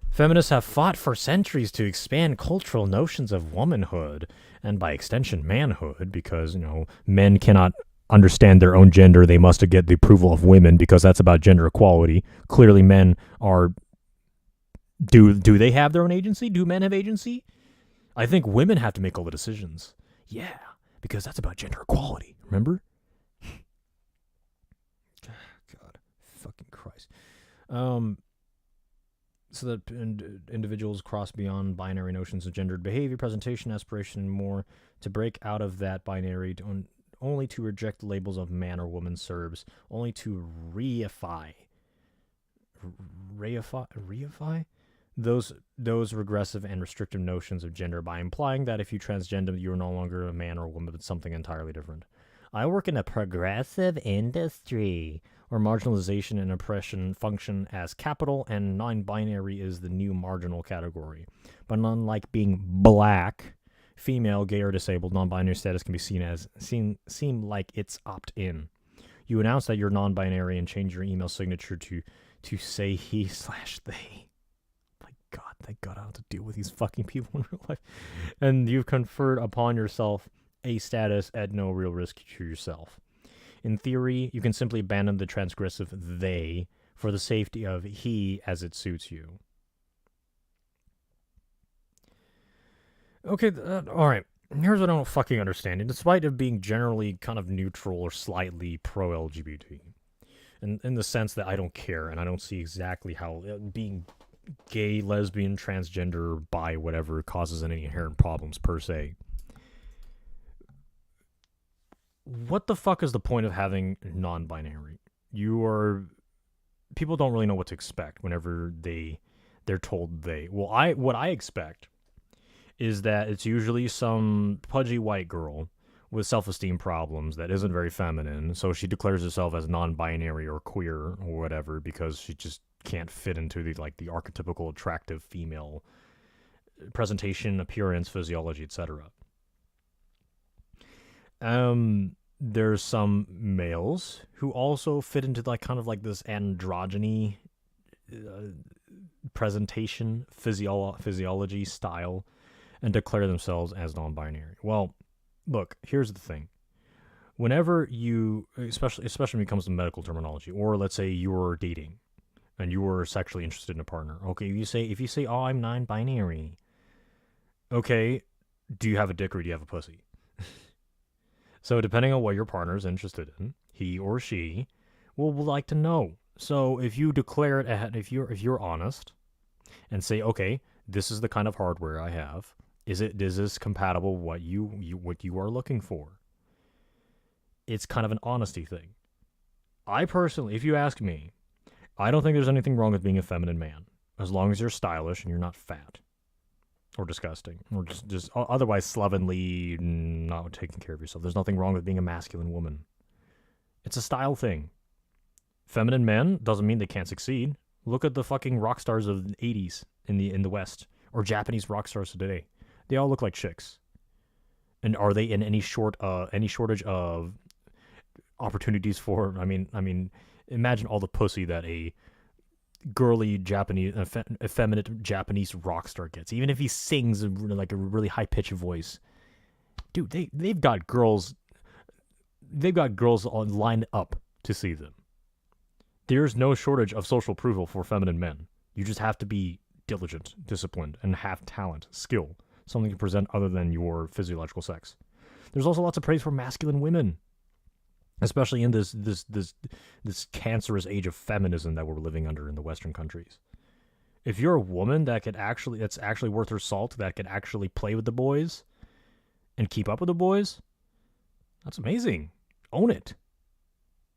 Feminists have fought for centuries to expand cultural notions of womanhood, and by extension, manhood, because, men cannot understand their own gender. They must get the approval of women because that's about gender equality. Clearly, men are... Do they have their own agency? Do men have agency? I think women have to make all the decisions. Yeah, because that's about gender equality. Remember? God, fucking Christ. So that individuals cross beyond binary notions of gendered behavior, presentation, aspiration, and more to break out of that binary, only to reject the labels of man or woman serves, only to reify those regressive and restrictive notions of gender by implying that if you transgender, you're no longer a man or a woman, but something entirely different. I work in a progressive industry where marginalization and oppression function as capital, and non-binary is the new marginal category. But unlike being black, female, gay, or disabled, non-binary status can be seem like it's opt-in. You announce that you're non-binary and change your email signature to say he/they. Thank God I don't have to deal with these fucking people in real life. And you've conferred upon yourself a status at no real risk to yourself. In theory, you can simply abandon the transgressive they for the safety of he as it suits you. Okay, all right. Here's what I don't fucking understand. Despite of being generally kind of neutral or slightly pro-LGBT, in the sense that I don't care and I don't see exactly how being gay, lesbian, transgender, bi, whatever causes any inherent problems per se. What the fuck is the point of having non-binary? People don't really know what to expect whenever they're told they. Well, what I expect is that it's usually some pudgy white girl with self-esteem problems that isn't very feminine, so she declares herself as non-binary or queer or whatever because she just can't fit into the archetypical attractive female presentation, appearance, physiology, etc. There's some males who also fit into this androgyny presentation, physiology style, and declare themselves as non-binary. Well, look, here's the thing. Whenever you, especially when it comes to medical terminology, or let's say you're dating and you were sexually interested in a partner. Okay, if you say, oh, I'm non-binary. Okay, do you have a dick or do you have a pussy? So depending on what your partner is interested in, he or she will like to know. So if you declare it ahead, if you're honest and say, okay, this is the kind of hardware I have. Is this compatible what you are looking for? It's kind of an honesty thing. I personally, if you ask me, I don't think there's anything wrong with being a feminine man, as long as you're stylish and you're not fat or disgusting or just otherwise slovenly, not taking care of yourself. There's nothing wrong with being a masculine woman. It's a style thing. Feminine men doesn't mean they can't succeed. Look at the fucking rock stars of the 80s in the West, or Japanese rock stars today. They all look like chicks. And are they in any shortage of opportunities for? I mean, imagine all the pussy that a girly Japanese, effeminate Japanese rock star gets. Even if he sings like a really high pitched voice, dude, they've got girls on lined up to see them. There's no shortage of social approval for feminine men. You just have to be diligent, disciplined, and have talent, skill, something to present other than your physiological sex. There's also lots of praise for masculine women, especially in this cancerous age of feminism that we're living under in the Western countries. If you're a woman that's actually worth her salt, that can actually play with the boys and keep up with the boys, that's amazing. Own it.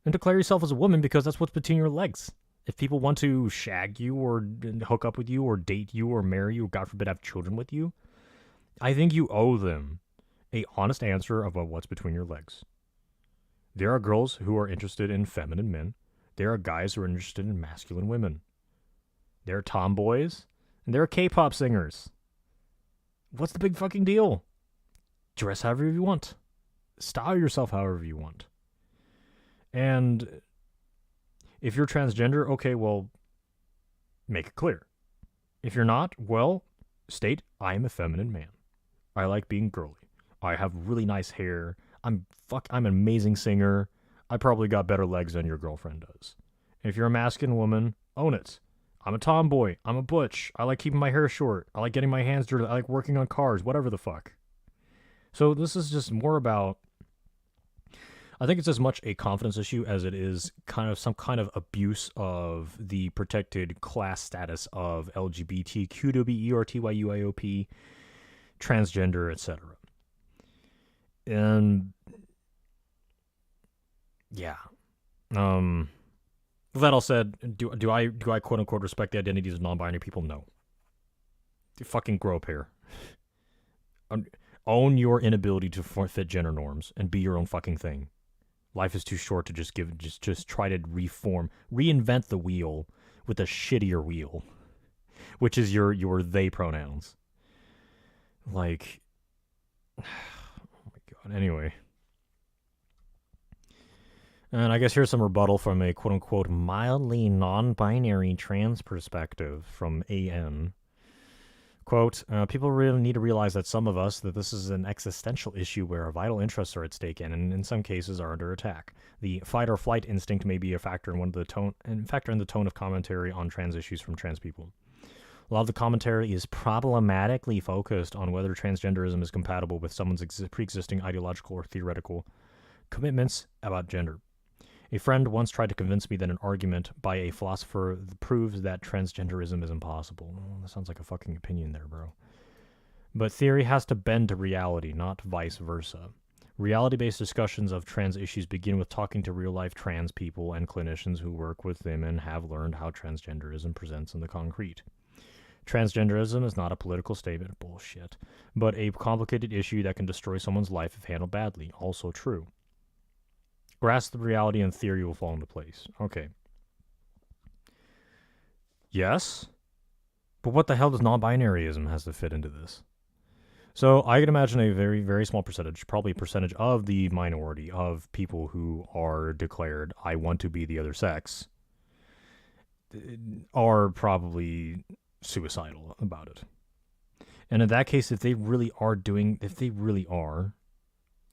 And declare yourself as a woman, because that's what's between your legs. If people want to shag you or hook up with you or date you or marry you or, God forbid, have children with you, I think you owe them a honest answer about what's between your legs. There are girls who are interested in feminine men. There are guys who are interested in masculine women. There are tomboys, and there are K-pop singers. What's the big fucking deal? Dress however you want. Style yourself however you want. And if you're transgender, okay, well, make it clear. If you're not, well, state, I am a feminine man. I like being girly. I have really nice hair. I'm an amazing singer. I probably got better legs than your girlfriend does. If you're a masculine woman, own it. I'm a tomboy. I'm a butch. I like keeping my hair short. I like getting my hands dirty. I like working on cars, whatever the fuck. So this is just more about, I think it's as much a confidence issue as it is kind of some kind of abuse of the protected class status of LGBTQWERTYUIOP, transgender, etc. And yeah. With that all said, do I quote unquote respect the identities of non-binary people? No. Fucking grow up here. Own your inability to fit gender norms and be your own fucking thing. Life is too short to just try to reinvent the wheel with a shittier wheel, which is your they pronouns. Like, oh my god. Anyway. And I guess here's some rebuttal from a quote-unquote mildly non-binary trans perspective from AN. Quote, people really need to realize that some of us, that this is an existential issue where our vital interests are at stake and in some cases are under attack. The fight or flight instinct may be a factor in the tone of commentary on trans issues from trans people. A lot of the commentary is problematically focused on whether transgenderism is compatible with someone's pre-existing ideological or theoretical commitments about gender. A friend once tried to convince me that an argument by a philosopher proves that transgenderism is impossible. Oh, that sounds like a fucking opinion there, bro. But theory has to bend to reality, not vice versa. Reality-based discussions of trans issues begin with talking to real-life trans people and clinicians who work with them and have learned how transgenderism presents in the concrete. Transgenderism is not a political statement, bullshit, but a complicated issue that can destroy someone's life if handled badly, also true. Grasp the reality and theory will fall into place. Okay. Yes? But what the hell does non-binaryism has to fit into this? So I can imagine a very, very small percentage, probably a percentage of the minority of people who are declared, I want to be the other sex, are probably suicidal about it. And in that case, if they really are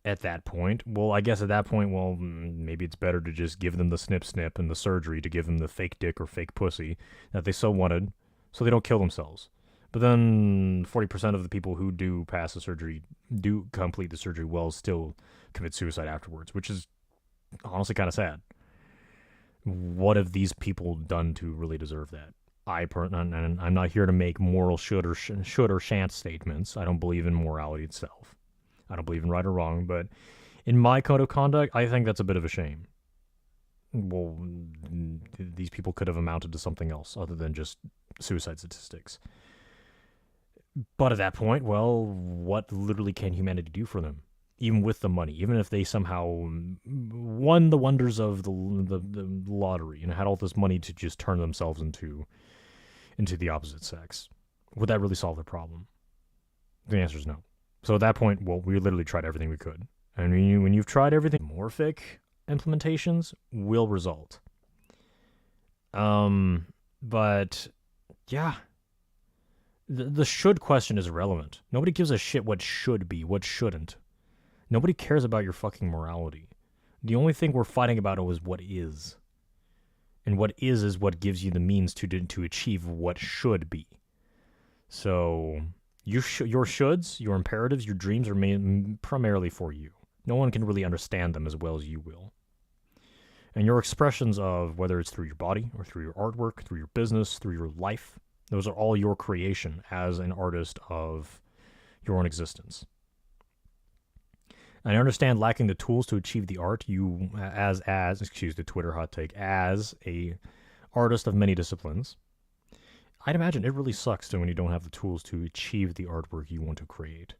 at that point, well, I guess at that point, well, maybe it's better to just give them the snip and the surgery to give them the fake dick or fake pussy that they so wanted, so they don't kill themselves. But then 40% of the people who do pass the surgery, do complete the surgery well, still commit suicide afterwards, which is honestly kind of sad. What have these people done to really deserve that? I'm not here to make moral should or shan't statements. I don't believe in morality itself. I don't believe in right or wrong, but in my code of conduct, I think that's a bit of a shame. Well, these people could have amounted to something else other than just suicide statistics. But at that point, well, what literally can humanity do for them? Even with the money, even if they somehow won the wonders of the lottery and had all this money to just turn themselves into the opposite sex, would that really solve their problem? The answer is no. So at that point, well, we literally tried everything we could. And when you've tried everything, morphic implementations will result. But yeah, the should question is irrelevant. Nobody gives a shit what should be, what shouldn't. Nobody cares about your fucking morality. The only thing we're fighting about is what is. And what is what gives you the means to achieve what should be. So your shoulds, your imperatives, your dreams are primarily for you. No one can really understand them as well as you will. And your expressions of, whether it's through your body or through your artwork, through your business, through your life, those are all your creation as an artist of your own existence. And I understand lacking the tools to achieve the art you, excuse the Twitter hot take, as a artist of many disciplines. I'd imagine it really sucks when you don't have the tools to achieve the artwork you want to create.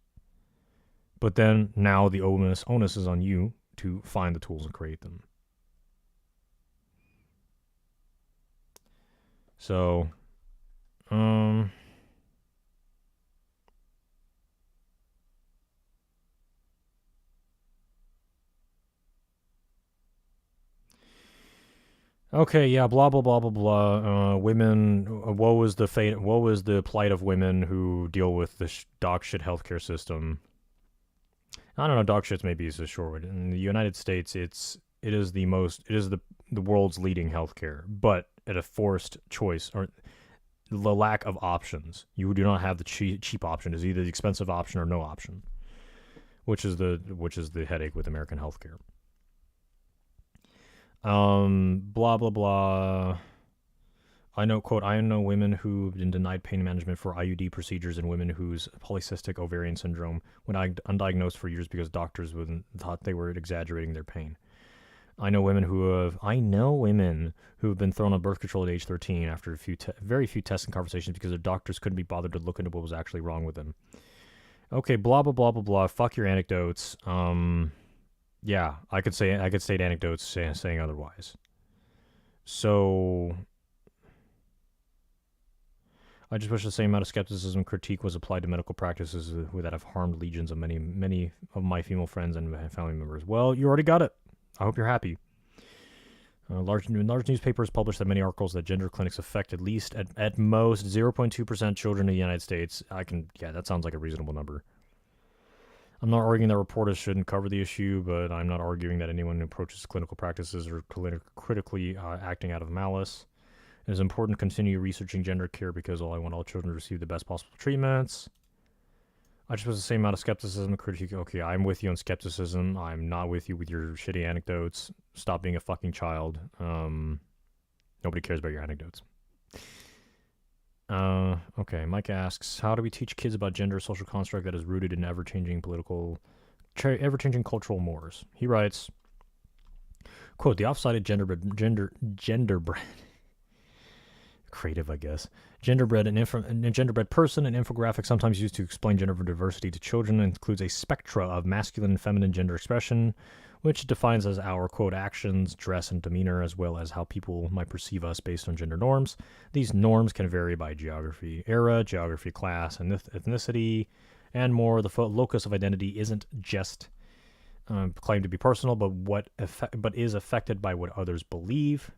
But then now the onus is on you to find the tools and create them. So, okay, yeah, blah blah blah blah blah. Women, woe is the plight of women who deal with the dog shit healthcare system. I don't know, dog shit's maybe is a short word. In the United States, it is the world's leading healthcare, but at a forced choice or the lack of options. You do not have the cheap option. It's either the expensive option or no option, which is the headache with American healthcare. Blah blah blah. I know women who've been denied pain management for IUD procedures and women whose polycystic ovarian syndrome went undiagnosed for years because doctors thought they were exaggerating their pain. I know women who have been thrown on birth control at age 13 after very few tests and conversations because their doctors couldn't be bothered to look into what was actually wrong with them. Okay, blah blah blah blah blah. Fuck your anecdotes. Yeah, I could state anecdotes saying otherwise. So I just wish the same amount of skepticism and critique was applied to medical practices that have harmed legions of many of my female friends and family members. Well, you already got it. I hope you're happy. Large newspapers publish that many articles that gender clinics affect at least at most 0.2% children in the United States. That sounds like a reasonable number. I'm not arguing that reporters shouldn't cover the issue, but I'm not arguing that anyone who approaches clinical practices are critically acting out of malice. It is important to continue researching gender care because I want all children to receive the best possible treatments. I just was the same amount of skepticism and critique. Okay, I'm with you on skepticism. I'm not with you with your shitty anecdotes. Stop being a fucking child. Nobody cares about your anecdotes. Okay, Mike asks, how do we teach kids about gender, social construct that is rooted in ever-changing cultural mores? He writes, quote, the off-sided genderbred creative, I guess. Genderbred person, an infographic sometimes used to explain gender diversity to children, includes a spectra of masculine and feminine gender expression, which defines as our, quote, actions, dress, and demeanor, as well as how people might perceive us based on gender norms. These norms can vary by geography, era, geography, class, and ethnicity, and more. The locus of identity isn't just claimed to be personal, but is affected by what others believe,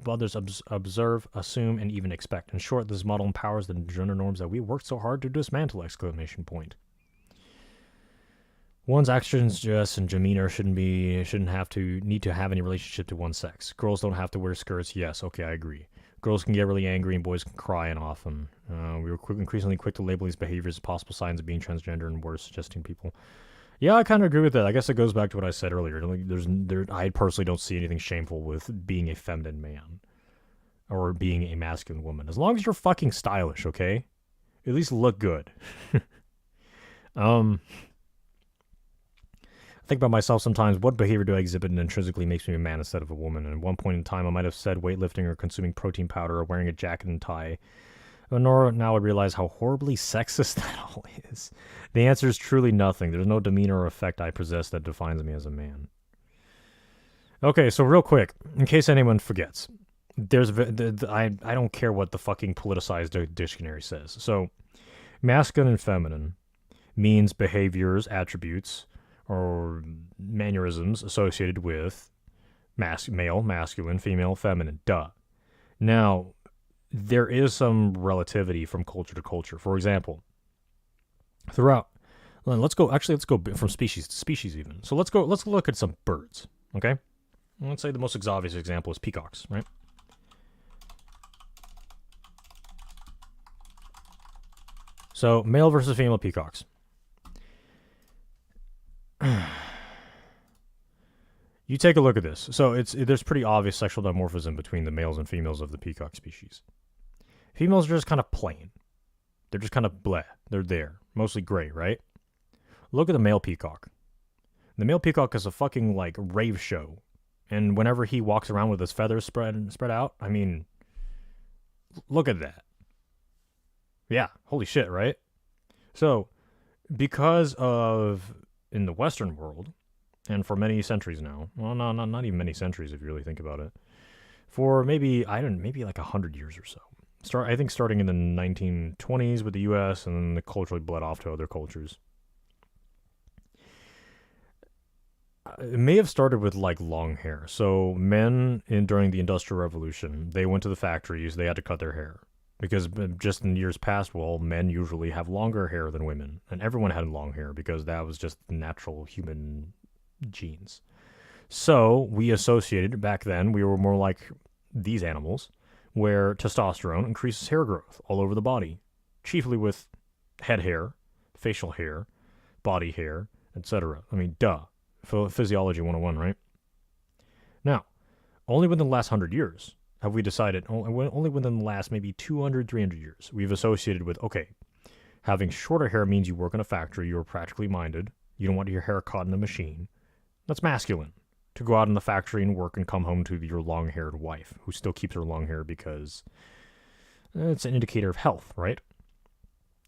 others observe, assume, and even expect. In short, this model empowers the gender norms that we worked so hard to dismantle! Exclamation point. One's actions, dress, and demeanor shouldn't need to have any relationship to one's sex. Girls don't have to wear skirts. Yes, okay, I agree. Girls can get really angry and boys can cry, and often. We were increasingly quick to label these behaviors as possible signs of being transgender and worse, suggesting people. Yeah, I kind of agree with that. I guess it goes back to what I said earlier. I personally don't see anything shameful with being a feminine man or being a masculine woman. As long as you're fucking stylish, okay? At least look good. I think about myself sometimes. What behavior do I exhibit and intrinsically makes me a man instead of a woman? And at one point in time, I might have said weightlifting or consuming protein powder or wearing a jacket and tie. But now I realize how horribly sexist that all is. The answer is truly nothing. There's no demeanor or effect I possess that defines me as a man. Okay, so real quick, in case anyone forgets, I don't care what the fucking politicized dictionary says. So, masculine and feminine means behaviors, attributes, or mannerisms associated with male, masculine, female, feminine. Duh. Now, there is some relativity from culture to culture. For example, let's go from species to species even. So let's look at some birds, okay? Let's say the most obvious example is peacocks, right? So male versus female peacocks. You take a look at this. So there's pretty obvious sexual dimorphism between the males and females of the peacock species. Females are just kind of plain. They're just kind of bleh. They're there. Mostly gray, right? Look at the male peacock. The male peacock is a fucking, like, rave show. And whenever he walks around with his feathers spread out, I mean, look at that. Yeah, holy shit, right? So, because of in the Western world, and for many centuries now, well, no, not even many centuries if you really think about it, for maybe maybe like 100 years or so. I think starting in the 1920s with the U.S. and then the culturally bled off to other cultures. It may have started with like long hair. So men during the Industrial Revolution, they went to the factories, they had to cut their hair because just in years past, well, men usually have longer hair than women, and everyone had long hair because that was just natural human genes. So we associated back then, we were more like these animals, where testosterone increases hair growth all over the body, chiefly with head hair, facial hair, body hair, etc. I mean, duh. Physiology 101, right? Now, only within the last 100 years have we decided, only within the last maybe 200, 300 years, we've associated with, okay, having shorter hair means you work in a factory, you're practically minded, you don't want your hair caught in a machine. That's masculine. To go out in the factory and work and come home to your long-haired wife, who still keeps her long hair because it's an indicator of health, right?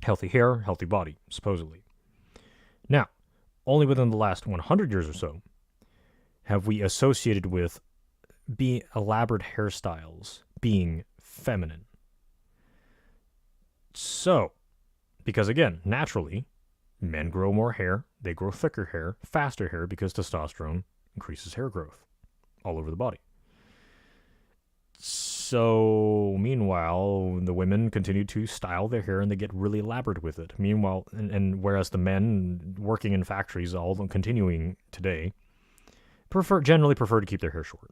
Healthy hair, healthy body, supposedly. Now, only within the last 100 years or so have we associated with elaborate hairstyles being feminine. So, because again, naturally, men grow more hair, they grow thicker hair, faster hair because testosterone increases hair growth all over the body. So, meanwhile, the women continue to style their hair and they get really elaborate with it. Meanwhile, and whereas the men working in factories, all continuing today, generally prefer to keep their hair short.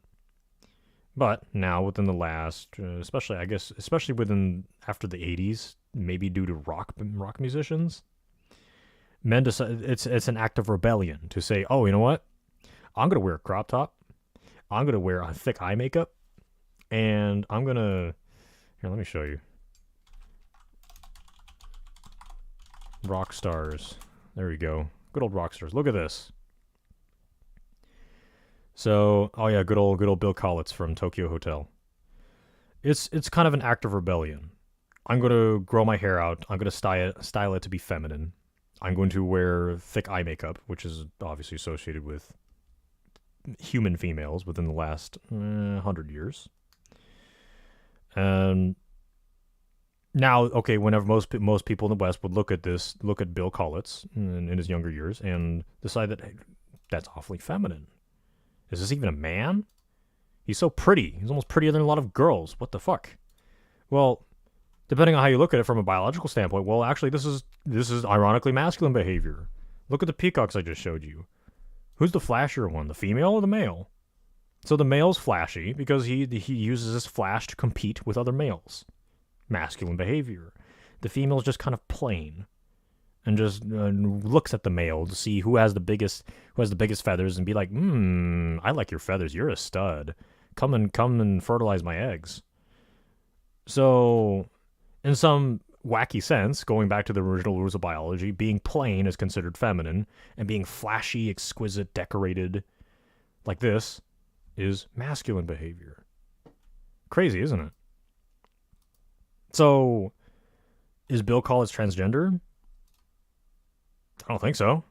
But now, within the last, especially within after the 80s, maybe due to rock musicians, men decide it's an act of rebellion to say, oh, you know what? I'm gonna wear a crop top. I'm gonna wear a thick eye makeup. And I'm gonna... Here, let me show you. Rock stars. There we go. Good old rock stars. Look at this. So, oh yeah, good old Bill Kaulitz from Tokyo Hotel. It's kind of an act of rebellion. I'm gonna grow my hair out. I'm gonna style it to be feminine. I'm going to wear thick eye makeup, which is obviously associated with human females within the last 100 years. Now, okay, whenever most people in the West would look at Bill Kaulitz in his younger years and decide that, hey, that's awfully feminine. Is this even a man? He's so pretty. He's almost prettier than a lot of girls. What the fuck? Well, depending on how you look at it from a biological standpoint, well, actually, this is ironically masculine behavior. Look at the peacocks I just showed you. Who's the flashier one, the female or the male? So the male's flashy because he uses his flash to compete with other males. Masculine behavior. The female's just kind of plain, and just looks at the male to see who has the biggest feathers and be like, I like your feathers. You're a stud. Come and fertilize my eggs. So, in some wacky sense, going back to the original rules of biology, being plain is considered feminine, and being flashy, exquisite, decorated, like this, is masculine behavior. Crazy, isn't it? So, is Bill Kaulitz transgender? I don't think so.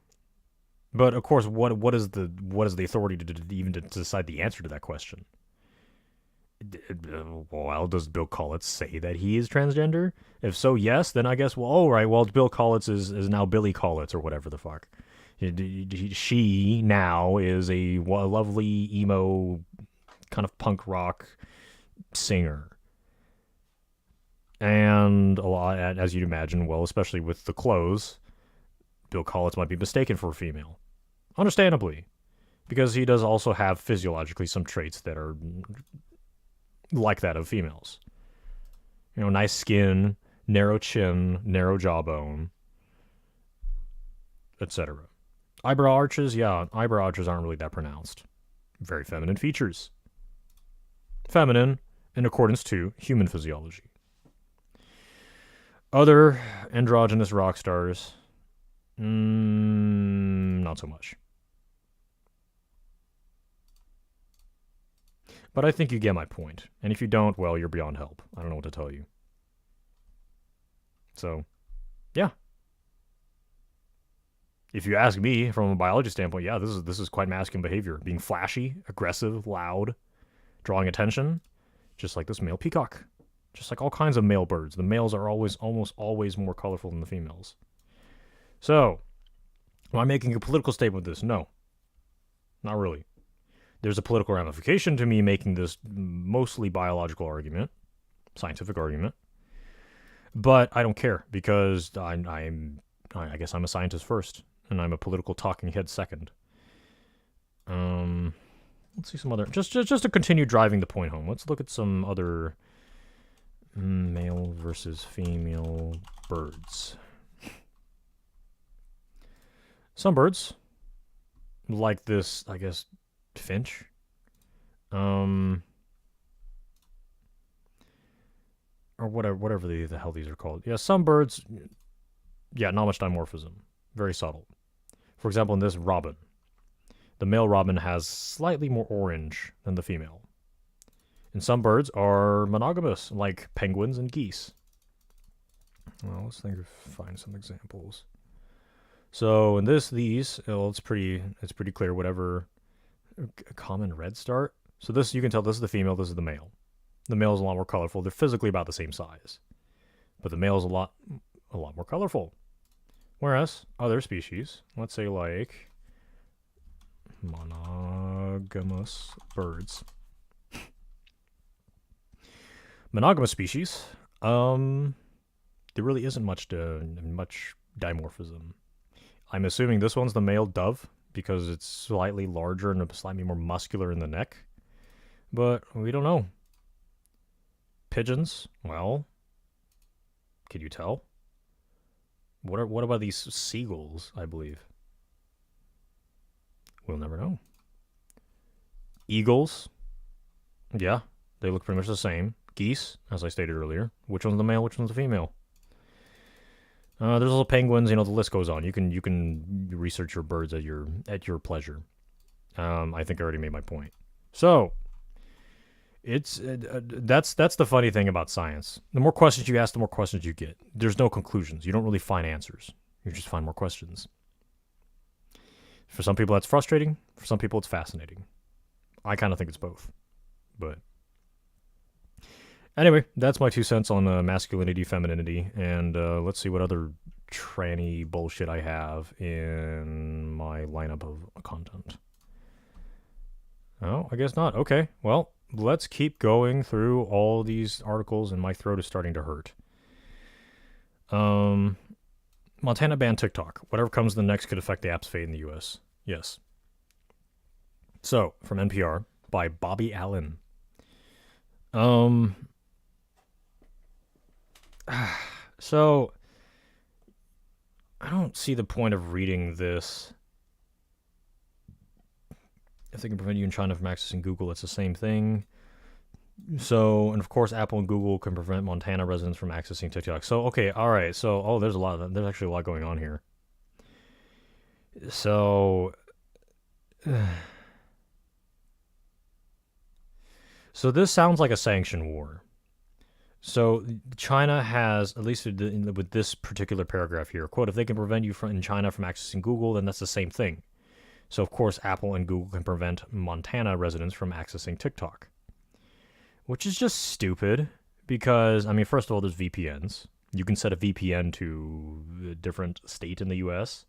But of course, what is the authority to even to decide the answer to that question? Well, does Bill Kaulitz say that he is transgender? If so, yes. Then I guess, well, all right. Well, Bill Kaulitz is now Billy Kaulitz or whatever the fuck. She now is a lovely emo kind of punk rock singer. And a lot, as you'd imagine, well, especially with the clothes, Bill Kaulitz might be mistaken for a female. Understandably. Because he does also have physiologically some traits that are like that of females. You know, nice skin, narrow chin, narrow jawbone, etc. Eyebrow arches, yeah, eyebrow arches aren't really that pronounced. Very feminine features. Feminine in accordance to human physiology. Other androgynous rock stars, not so much. But I think you get my point. And if you don't, well, you're beyond help. I don't know what to tell you. So, yeah. If you ask me from a biology standpoint, yeah, this is quite masculine behavior. Being flashy, aggressive, loud, drawing attention, just like this male peacock. Just like all kinds of male birds. The males are almost always more colorful than the females. So, am I making a political statement with this? No. Not really. There's a political ramification to me making this mostly biological argument, scientific argument. But I don't care because I guess I'm a scientist first, and I'm a political talking head second. Let's see some other just to continue driving the point home. Let's look at some other male versus female birds. Some birds, like this, I guess, finch. Or whatever the hell these are called. Yeah, some birds, yeah, not much dimorphism. Very subtle. For example, in this robin, the male robin has slightly more orange than the female. And some birds are monogamous, like penguins and geese. Well, let's find some examples. So in these, well, it's pretty clear. Whatever common redstart. So this, you can tell this is the female, this is the male. The male is a lot more colorful. They're physically about the same size, but the male is a lot more colorful. Whereas other species, let's say like monogamous birds, monogamous species, there really isn't much dimorphism. I'm assuming this one's the male dove because it's slightly larger and slightly more muscular in the neck, but we don't know. Pigeons, well, can you tell? What about these seagulls, I believe? We'll never know. Eagles, yeah, they look pretty much the same. Geese, as I stated earlier. Which one's the male, which one's the female? There's also penguins, the list goes on. You can research your birds at your pleasure. I think I already made my point. So, that's the funny thing about science. The more questions you ask, the more questions you get. There's no conclusions. You don't really find answers. You just find more questions. For some people, that's frustrating. For some people, it's fascinating. I kind of think it's both. But anyway, that's my 2 cents on masculinity, femininity, and let's see what other tranny bullshit I have in my lineup of content. Oh, I guess not. Okay, well, let's keep going through all these articles, and my throat is starting to hurt. Montana banned TikTok. Whatever comes the next could affect the app's fate in the U.S. Yes. So, from NPR, by Bobby Allen. So, I don't see the point of reading this. If they can prevent you in China from accessing Google, it's the same thing. So, and of course, Apple and Google can prevent Montana residents from accessing TikTok. So, okay, all right. So, there's actually a lot going on here. So, so this sounds like a sanction war. So China has, at least with this particular paragraph here, quote, if they can prevent you in China from accessing Google, then that's the same thing. So, of course, Apple and Google can prevent Montana residents from accessing TikTok. Which is just stupid because, I mean, first of all, there's VPNs. You can set a VPN to a different state in the US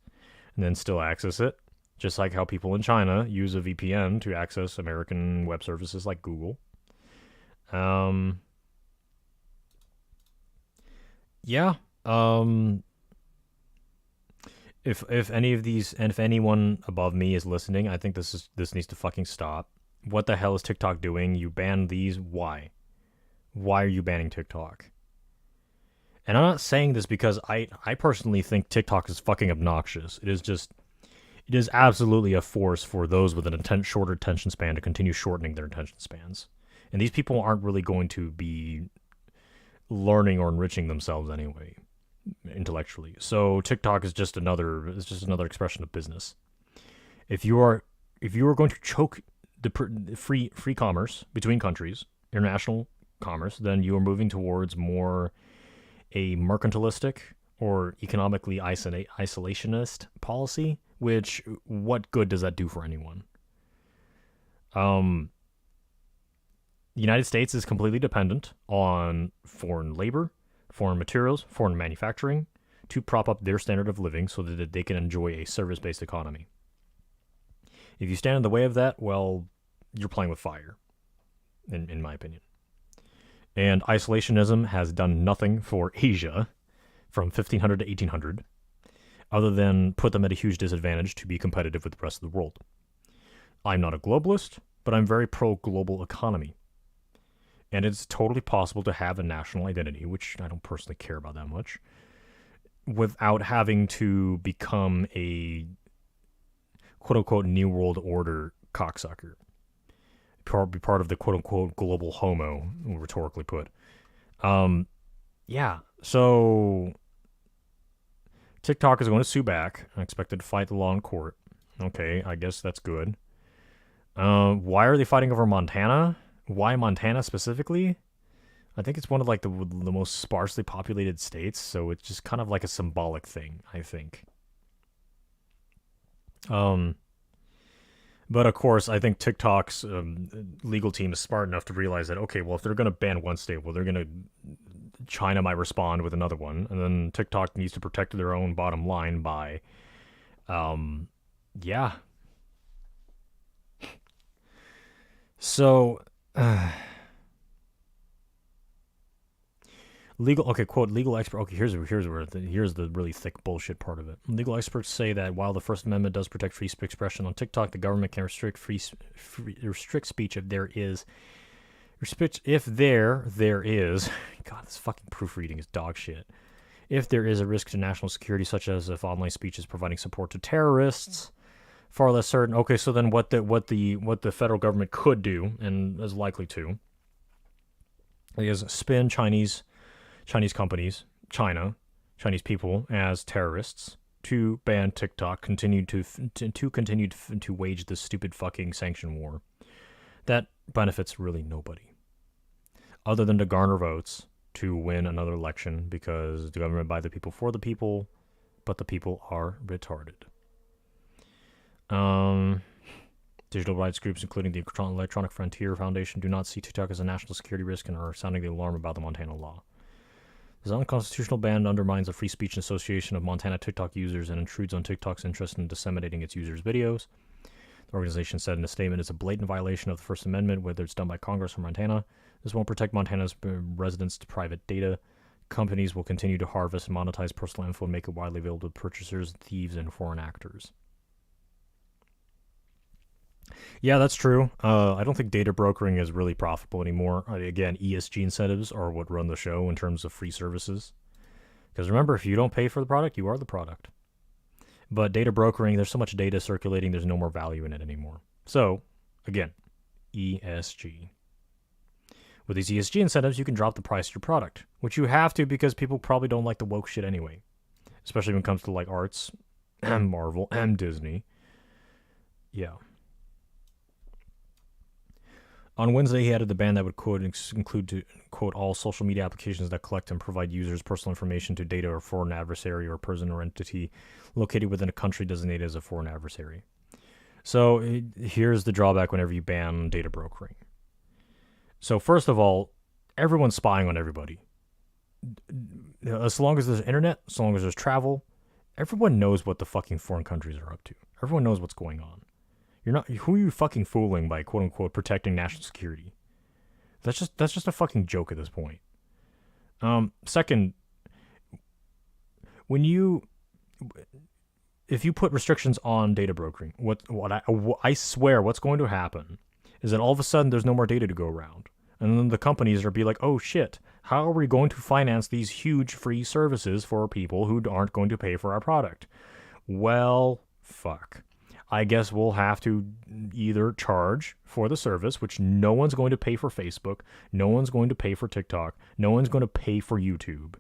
and then still access it. Just like how people in China use a VPN to access American web services like Google. Yeah. If any of these, and if anyone above me is listening, I think this needs to fucking stop. What the hell is TikTok doing? You banned these. Why? Why are you banning TikTok? And I'm not saying this because I personally think TikTok is fucking obnoxious. It is absolutely a force for those with an shorter attention span to continue shortening their attention spans. And these people aren't really going to be learning or enriching themselves anyway, intellectually. So TikTok is just another expression of business. If you are going to choke the free commerce between countries, international commerce, then you are moving towards more a mercantilistic or economically isolationist policy, which what good does that do for anyone? The United States is completely dependent on foreign labor, foreign materials, foreign manufacturing to prop up their standard of living so that they can enjoy a service-based economy. If you stand in the way of that, well, you're playing with fire, in my opinion. And isolationism has done nothing for Asia from 1500 to 1800, other than put them at a huge disadvantage to be competitive with the rest of the world. I'm not a globalist, but I'm very pro-global economy. And it's totally possible to have a national identity, which I don't personally care about that much, without having to become a quote-unquote New World Order cocksucker. Be part of the quote-unquote global homo, rhetorically put. Yeah, so TikTok is going to sue back. I expected to fight the law in court. Okay, I guess that's good. Why are they fighting over Montana? Why Montana specifically? I think it's one of like the most sparsely populated states, so it's just kind of like a symbolic thing, I think. But of course, I think TikTok's legal team is smart enough to realize that, okay, well, if they're going to ban one state, well, China might respond with another one, and then TikTok needs to protect their own bottom line by, yeah. So, legal expert. Okay, here's the really thick bullshit part of it. Legal experts say that while the First Amendment does protect free expression on TikTok, the government can restrict speech if there is. There is. God, this fucking proofreading is dog shit. If there is a risk to national security, such as if online speech is providing support to terrorists. Far less certain. Okay, so then what the federal government could do, and is likely to, is spin Chinese companies, Chinese people as terrorists to ban TikTok, continue to wage this stupid fucking sanction war that benefits really nobody, other than to garner votes to win another election because the government by the people for the people, but the people are retarded. Digital rights groups, including the Electronic Frontier Foundation, do not see TikTok as a national security risk and are sounding the alarm about the Montana law. This unconstitutional ban undermines the free speech and association of Montana TikTok users and intrudes on TikTok's interest in disseminating its users' videos. The organization said in a statement it's a blatant violation of the First Amendment, whether it's done by Congress or Montana. This won't protect Montana's residents' private data. Companies will continue to harvest and monetize personal info and make it widely available to purchasers, thieves, and foreign actors. Yeah, that's true. I don't think data brokering is really profitable anymore. Again, ESG incentives are what run the show in terms of free services. Because remember, if you don't pay for the product, you are the product. But data brokering, there's so much data circulating, there's no more value in it anymore. So, again, ESG. With these ESG incentives, you can drop the price of your product, which you have to because people probably don't like the woke shit anyway. Especially when it comes to like arts, and Marvel, and Disney. Yeah. On Wednesday, he added the ban that would include to quote all social media applications that collect and provide users' personal information to data or foreign adversary or person or entity located within a country designated as a foreign adversary. So here's the drawback whenever you ban data brokering. So first of all, everyone's spying on everybody. As long as there's internet, as long as there's travel, everyone knows what the fucking foreign countries are up to. Everyone knows what's going on. Who are you fucking fooling by quote unquote protecting national security? That's just a fucking joke at this point. Second, if you put restrictions on data brokering, I swear what's going to happen is that all of a sudden there's no more data to go around. And then the companies are be like, oh shit, how are we going to finance these huge free services for people who aren't going to pay for our product? Well, fuck. I guess we'll have to either charge for the service, which no one's going to pay for Facebook, no one's going to pay for TikTok, no one's going to pay for YouTube.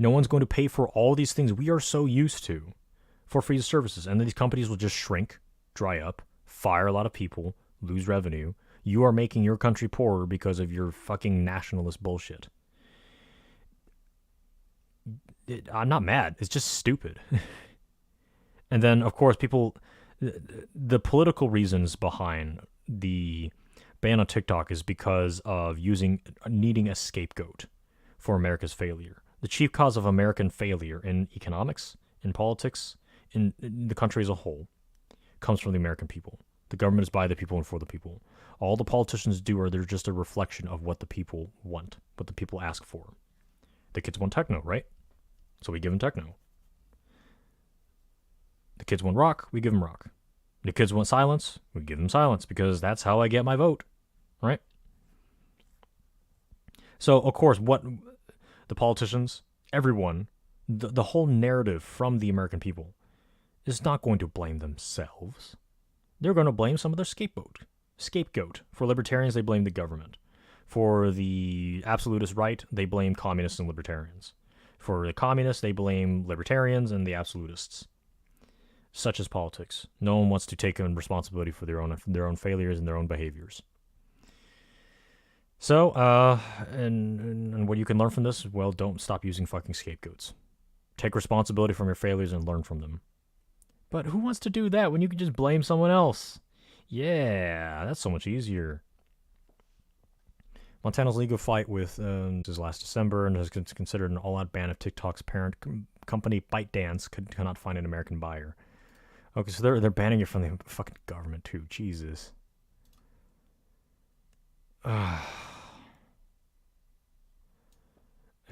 No one's going to pay for all these things we are so used to for free services. And then these companies will just shrink, dry up, fire a lot of people, lose revenue. You are making your country poorer because of your fucking nationalist bullshit. I'm not mad. It's just stupid. And then, of course, the political reasons behind the ban on TikTok is because of needing a scapegoat for America's failure. The chief cause of American failure in economics, in politics, in the country as a whole, comes from the American people. The government is by the people and for the people. All the politicians do are they're just a reflection of what the people want, what the people ask for. The kids want techno, right? So we give them techno. The kids want rock, we give them rock. The kids want silence, we give them silence, because that's how I get my vote, right? So, of course, what the politicians, everyone, the whole narrative from the American people is not going to blame themselves. They're going to blame some of their scapegoat. For libertarians, they blame the government. For the absolutist right, they blame communists and libertarians. For the communists, they blame libertarians and the absolutists. Such as politics. No one wants to take on responsibility for their own failures and their own behaviors. So, and what you can learn from this, well, don't stop using fucking scapegoats. Take responsibility from your failures and learn from them. But who wants to do that when you can just blame someone else? Yeah, that's so much easier. Montana's legal fight with this last December and has considered an all-out ban of TikTok's parent company ByteDance cannot find an American buyer. Okay, so they're banning it from the fucking government too. Jesus. An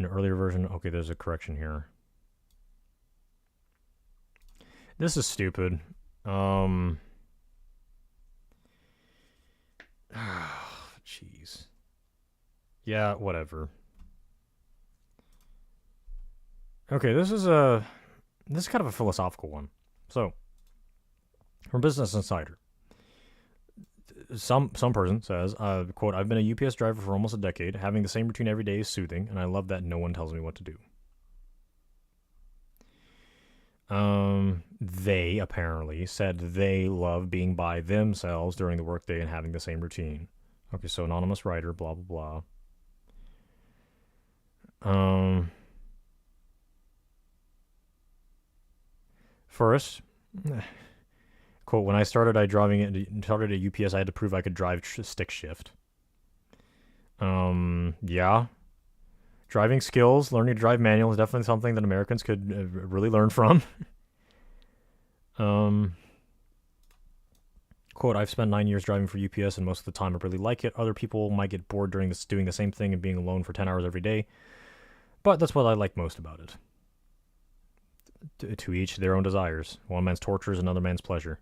earlier version. Okay, there's a correction here. This is stupid. Jeez. Yeah, whatever. Okay, this is kind of a philosophical one. So, from Business Insider, some person says, quote, "I've been a UPS driver for almost a decade. Having the same routine every day is soothing, and I love that no one tells me what to do." They apparently said they love being by themselves during the workday and having the same routine. Okay, so anonymous writer, blah, blah, blah. First, quote, "When I started at UPS, I had to prove I could drive stick shift." Yeah. Driving skills, learning to drive manual is definitely something that Americans could really learn from. Quote, "I've spent 9 years driving for UPS, and most of the time I really like it. Other people might get bored doing the same thing and being alone for 10 hours every day, but that's what I like most about it. To each their own desires. One man's torture is another man's pleasure."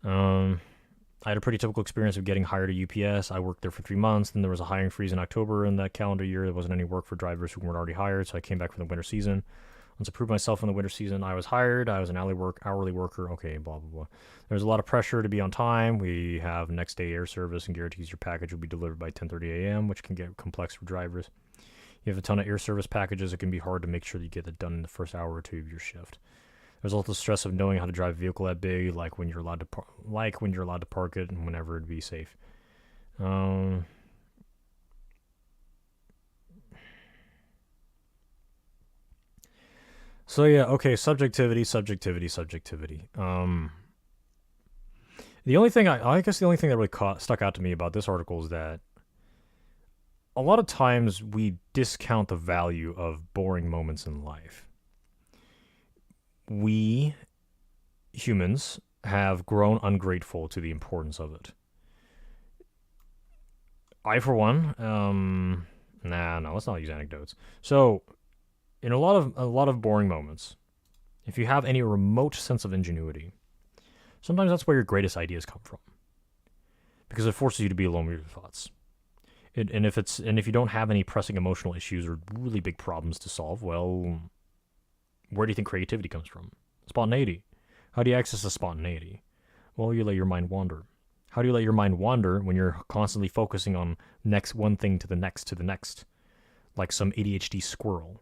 I had a pretty typical experience of getting hired at UPS. I worked there for 3 months. Then there was a hiring freeze in October in that calendar year. There wasn't any work for drivers who weren't already hired, so I came back from the winter season. Once I proved myself in the winter season, I was hired. I was an hourly worker. Okay, blah, blah, blah. There's a lot of pressure to be on time. We have next day air service and guarantees your package will be delivered by 10:30 a.m., which can get complex for drivers. You have a ton of air service packages. It can be hard to make sure that you get it done in the first hour or two of your shift. There's also the stress of knowing how to drive a vehicle that big, like when you're allowed to park it and whenever it'd be safe. So yeah, okay, subjectivity. The only thing I guess the only thing that really stuck out to me about this article is that a lot of times we discount the value of boring moments in life. We humans have grown ungrateful to the importance of it. I, for one, let's not use anecdotes. So, in a lot of boring moments, if you have any remote sense of ingenuity, sometimes that's where your greatest ideas come from, because it forces you to be alone with your thoughts. And if you don't have any pressing emotional issues or really big problems to solve, well, where do you think creativity comes from? Spontaneity. How do you access the spontaneity? Well, you let your mind wander. How do you let your mind wander when you're constantly focusing on one thing to the next, like some ADHD squirrel?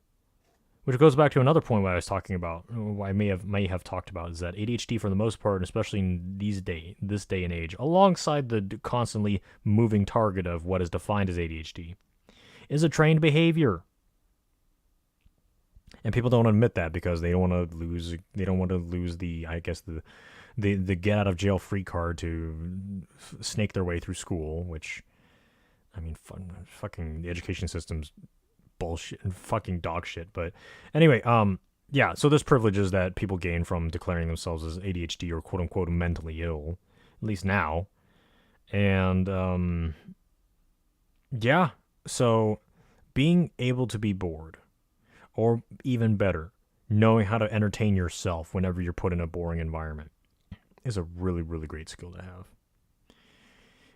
Which goes back to another point I was talking about, I may have talked about, is that ADHD for the most part, and especially in this day and age, alongside the constantly moving target of what is defined as ADHD, is a trained behavior. And people don't admit that because they don't want to lose. They don't want to lose the, I guess, the get out of jail free card to snake their way through school. Which, I mean, fucking the education system's bullshit and fucking dog shit. But anyway, yeah. So there's privileges that people gain from declaring themselves as ADHD or quote unquote mentally ill, at least now. And yeah. So being able to be bored, or even better, knowing how to entertain yourself whenever you're put in a boring environment, is a really, really great skill to have.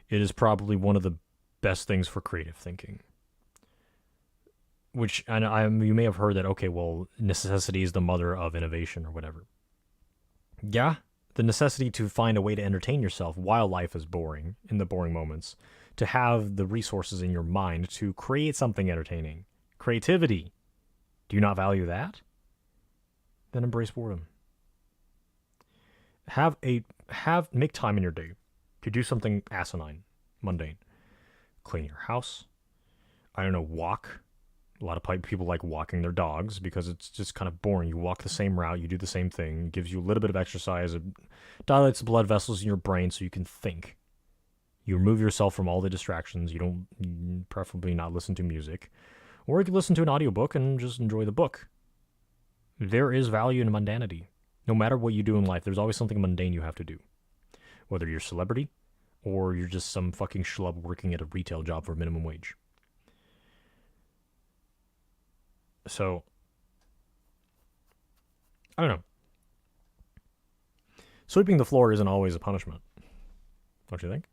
It is probably one of the best things for creative thinking. Which, and you may have heard that, okay, well, necessity is the mother of innovation or whatever. Yeah, the necessity to find a way to entertain yourself while life is boring, in the boring moments, to have the resources in your mind to create something entertaining. Creativity. Do you not value that? Then embrace boredom. Make time in your day to do something asinine, mundane. Clean your house. I don't know, walk. A lot of people like walking their dogs because it's just kind of boring. You walk the same route, you do the same thing. It gives you a little bit of exercise. It dilates the blood vessels in your brain so you can think. You remove yourself from all the distractions. You don't, preferably not listen to music. Or you can listen to an audiobook and just enjoy the book. There is value in mundanity. No matter what you do in life, there's always something mundane you have to do. Whether you're a celebrity or you're just some fucking schlub working at a retail job for minimum wage. So, I don't know. Sweeping the floor isn't always a punishment. Don't you think?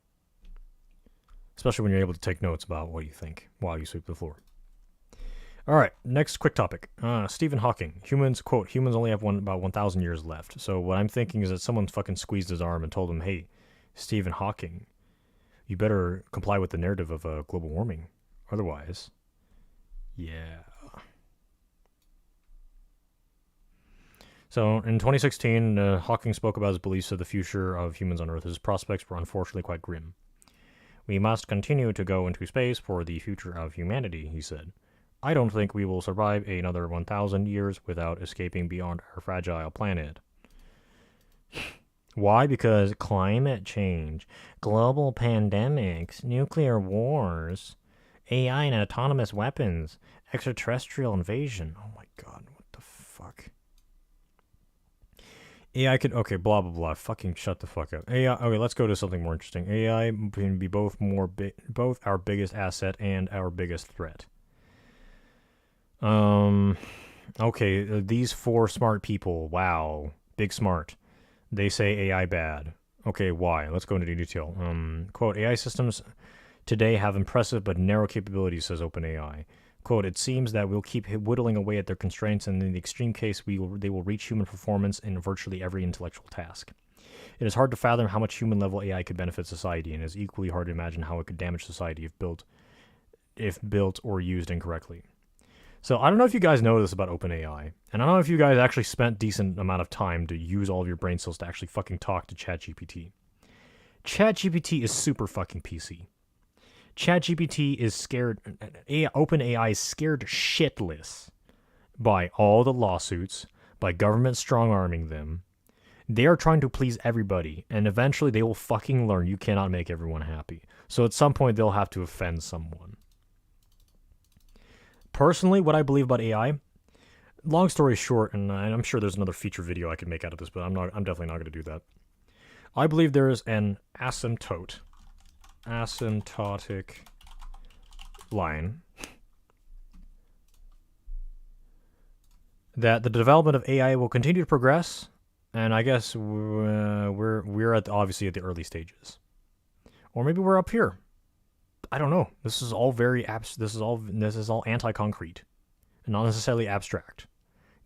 Especially when you're able to take notes about what you think while you sweep the floor. All right, next quick topic. Stephen Hawking. Humans only have about 1,000 years left. So what I'm thinking is that someone fucking squeezed his arm and told him, hey, Stephen Hawking, you better comply with the narrative of global warming. Otherwise, yeah. So in 2016, Hawking spoke about his beliefs of the future of humans on Earth. His prospects were unfortunately quite grim. We must continue to go into space for the future of humanity, he said. I don't think we will survive another 1,000 years without escaping beyond our fragile planet. Why? Because climate change, global pandemics, nuclear wars, AI and autonomous weapons, extraterrestrial invasion. Oh my god, what the fuck? AI could, okay, blah, blah, blah. Fucking shut the fuck up. AI, okay, let's go to something more interesting. AI can be both our biggest asset and our biggest threat. Okay, these 4 smart people, wow, big smart. They say AI bad. Okay, why? Let's go into detail. Quote, AI systems today have impressive but narrow capabilities, says OpenAI. Quote, it seems that we'll keep whittling away at their constraints, and in the extreme case, they will reach human performance in virtually every intellectual task. It is hard to fathom how much human-level AI could benefit society, and it is equally hard to imagine how it could damage society if built or used incorrectly. So I don't know if you guys know this about OpenAI, and I don't know if you guys actually spent decent amount of time to use all of your brain cells to actually fucking talk to ChatGPT. ChatGPT is super fucking PC. ChatGPT is scared. OpenAI is scared shitless by all the lawsuits, by government strong-arming them. They are trying to please everybody, and eventually they will fucking learn you cannot make everyone happy. So at some point they'll have to offend someone. Personally, what I believe about AI, long story short, and I'm sure there's another feature video I could make out of this, but I'm definitely not going to do that. I believe there is an asymptotic line that the development of AI will continue to progress, and I guess we're obviously at the early stages, or maybe we're up here. I don't know. This is all very this is all anti-concrete, and not necessarily abstract.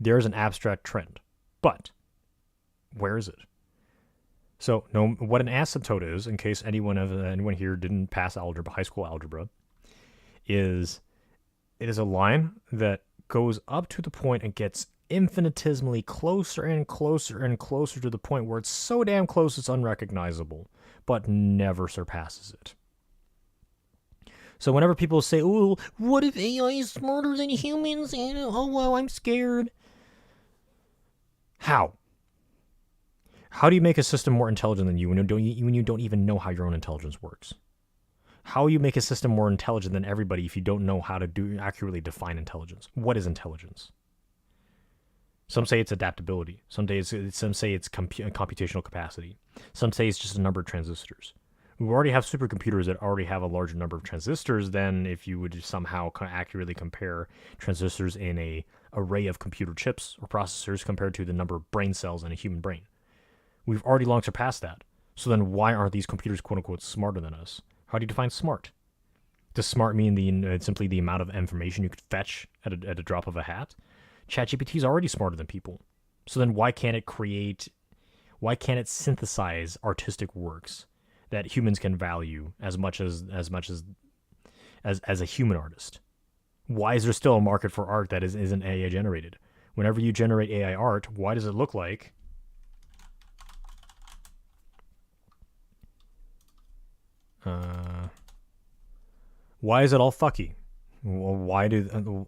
There is an abstract trend, but where is it? So, what an asymptote is, in case anyone here didn't pass high school algebra, it is a line that goes up to the point and gets infinitesimally closer and closer and closer to the point where it's so damn close it's unrecognizable, but never surpasses it. So whenever people say, "Oh, what if AI is smarter than humans?" and oh well, I'm scared. How? How do you make a system more intelligent than you when you don't even know how your own intelligence works? How will you make a system more intelligent than everybody if you don't know how to accurately define intelligence? What is intelligence? Some say it's adaptability. Some say it's computational capacity. Some say it's just a number of transistors. We already have supercomputers that already have a larger number of transistors than if you would somehow accurately compare transistors in a array of computer chips or processors compared to the number of brain cells in a human brain. We've already long surpassed that. So then why aren't these computers quote unquote smarter than us? How do you define smart? Does smart mean simply the amount of information you could fetch at a drop of a hat? ChatGPT is already smarter than people. So then why can't it synthesize artistic works that humans can value as much as a human artist? Why is there still a market for art that isn't AI generated? Whenever you generate AI art, why does it look like why is it all fucky? Why do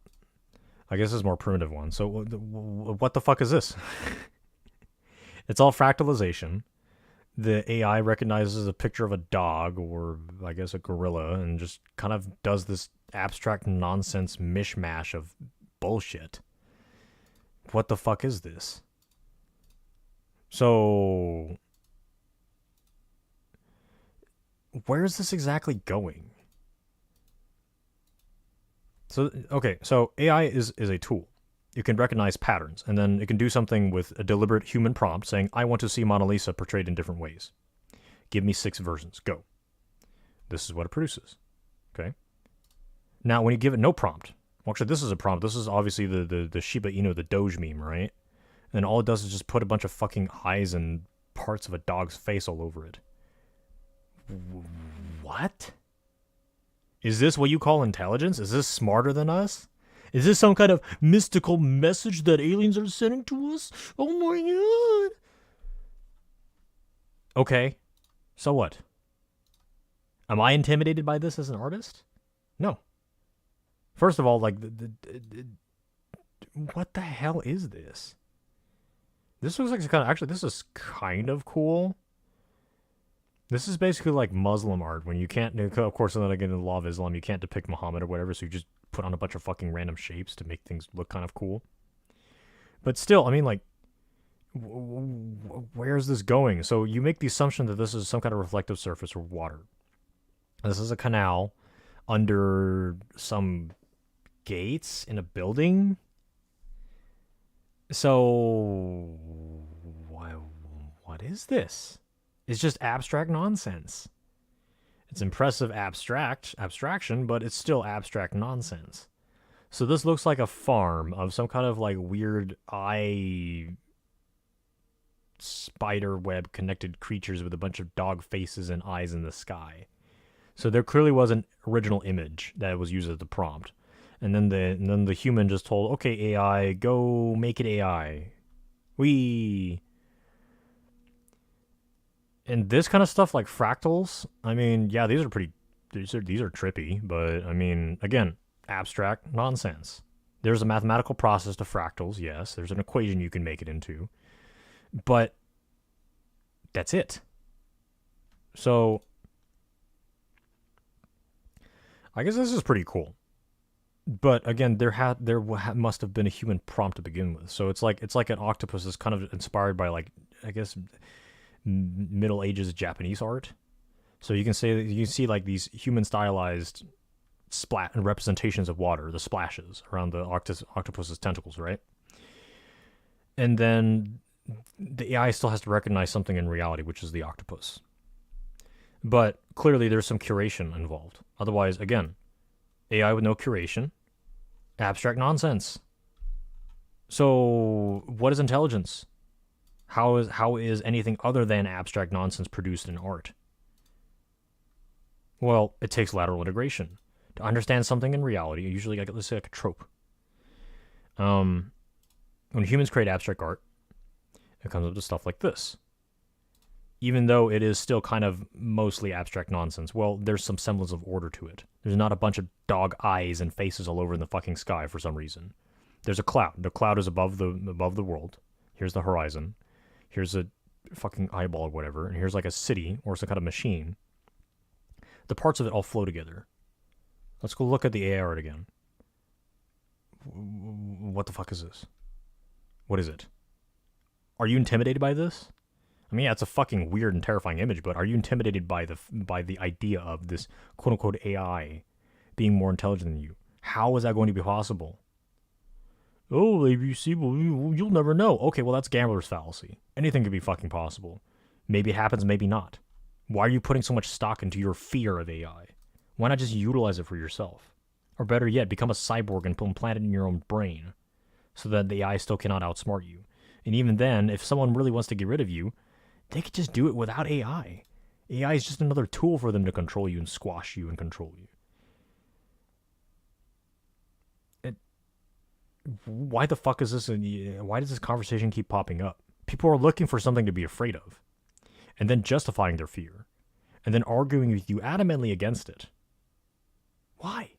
I guess it's a more primitive one. So what the fuck is this? It's all fractalization. The AI recognizes a picture of a dog or I guess a gorilla and just kind of does this abstract nonsense mishmash of bullshit. What the fuck is this? So where is this exactly going? So AI is a tool. It can recognize patterns, and then it can do something with a deliberate human prompt saying, I want to see Mona Lisa portrayed in different ways. Give me 6 versions. Go. This is what it produces. Okay? Now, when you give it no prompt, well, actually, this is a prompt. This is obviously the Shiba Inu, the Doge meme, right? And all it does is just put a bunch of fucking eyes and parts of a dog's face all over it. What? Is this what you call intelligence? Is this smarter than us? Is this some kind of mystical message that aliens are sending to us? Oh my god. Okay. So what? Am I intimidated by this as an artist? No. First of all, like, what the hell is this? This looks like this is kind of cool. This is basically like Muslim art when you can't, of course, then again, in the law of Islam, you can't depict Muhammad or whatever, so you just put on a bunch of fucking random shapes to make things look kind of cool. But still, I mean, like, where is this going? So you make the assumption that this is some kind of reflective surface or water. This is a canal under some gates in a building. So, what is this? It's just abstract nonsense. It's impressive abstraction, but it's still abstract nonsense. So this looks like a farm of some kind of like weird eye spider web connected creatures with a bunch of dog faces and eyes in the sky. So there clearly was an original image that was used as the prompt. And then the human just told, okay, AI, go make it AI. And this kind of stuff like fractals, I mean, yeah, these are trippy, but I mean, again, abstract nonsense. There's a mathematical process to fractals, yes. There's an equation you can make it into. But that's it. So I guess this is pretty cool. But again, there must have been a human prompt to begin with. So it's like an octopus is kind of inspired by, like, I guess, Middle Ages Japanese art. So you can see like these human stylized splat and representations of water, the splashes around the octopus's tentacles, right? And then the AI still has to recognize something in reality, which is the octopus. But clearly there's some curation involved. Otherwise, again, AI with no curation, abstract nonsense. So what is intelligence? How is anything other than abstract nonsense produced in art? Well, it takes lateral integration. To understand something in reality, usually, let's say, like a trope. When humans create abstract art, it comes up to stuff like this. even though it is still kind of mostly abstract nonsense. Well, there's some semblance of order to it. There's not a bunch of dog eyes and faces all over in the fucking sky for some reason. There's a cloud. The cloud is above the world. Here's the horizon. Here's a fucking eyeball or whatever, and here's like a city or some kind of machine. The parts of it all flow together. Let's go look at the AI art again. What the fuck is this? What is it? Are you intimidated by this? I mean, yeah, it's a fucking weird and terrifying image, but are you intimidated by the idea of this quote unquote AI being more intelligent than you? How is that going to be possible? Oh, AVC, well, you'll never know. Okay, well, that's gambler's fallacy. Anything could be fucking possible. Maybe it happens, maybe not. Why are you putting so much stock into your fear of AI? Why not just utilize it for yourself? Or better yet, become a cyborg and implant it in your own brain so that the AI still cannot outsmart you. And even then, if someone really wants to get rid of you, they could just do it without AI. AI is just another tool for them to control you and squash you and control you. Why the fuck is this? Why does this conversation keep popping up? People are looking for something to be afraid of, and then justifying their fear, and then arguing with you adamantly against it. Why?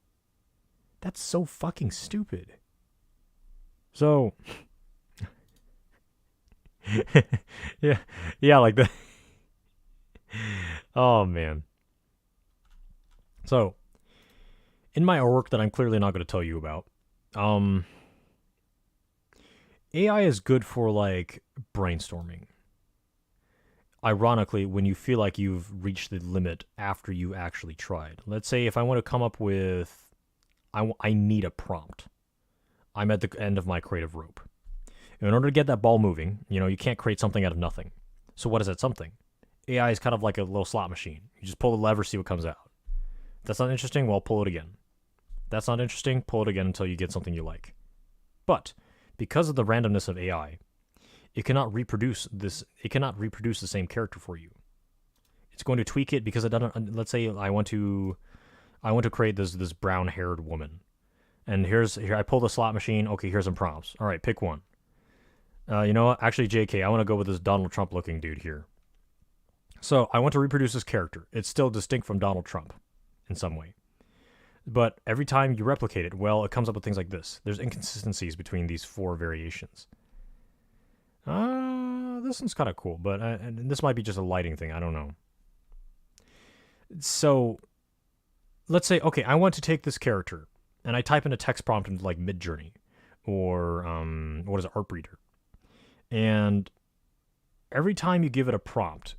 That's so fucking stupid. So, yeah, like that. Oh man. So, in my work that I'm clearly not going to tell you about, AI is good for, like, brainstorming. Ironically, when you feel like you've reached the limit after you actually tried. Let's say if I want to come up with... I need a prompt. I'm at the end of my creative rope. In order to get that ball moving, you can't create something out of nothing. So what is that something? AI is kind of like a little slot machine. You just pull the lever, see what comes out. If that's not interesting, well, pull it again. If that's not interesting, pull it again until you get something you like. But... because of the randomness of AI, it cannot reproduce the same character for you. It's going to tweak it because it doesn't. Let's say I want to create this brown-haired woman, and here I pull the slot machine. Okay, here's some prompts. All right, pick one. You know what? Actually, JK, I want to go with this Donald Trump-looking dude here. So I want to reproduce this character. It's still distinct from Donald Trump in some way. But every time you replicate it, well, it comes up with things like this. There's inconsistencies between these 4 variations. This one's kind of cool, but and this might be just a lighting thing. I don't know. So, let's say, okay, I want to take this character, and I type in a text prompt into, like, Midjourney, or, what is it, Artbreeder. And every time you give it a prompt,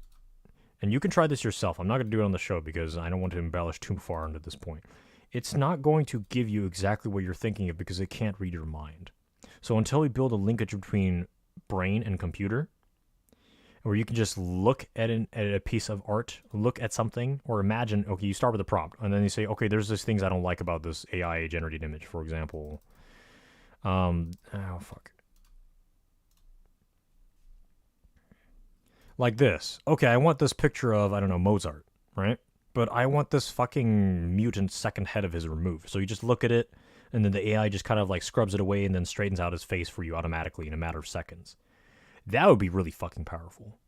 and you can try this yourself. I'm not going to do it on the show because I don't want to embellish too far into this point. It's not going to give you exactly what you're thinking of because it can't read your mind. So until we build a linkage between brain and computer, where you can just look at a piece of art, look at something, or imagine, okay, you start with a prompt, and then you say, okay, there's these things I don't like about this AI-generated image, for example. Like this. Okay, I want this picture of, I don't know, Mozart, right? But I want this fucking mutant second head of his removed. So you just look at it, and then the AI just kind of like scrubs it away and then straightens out his face for you automatically in a matter of seconds. That would be really fucking powerful.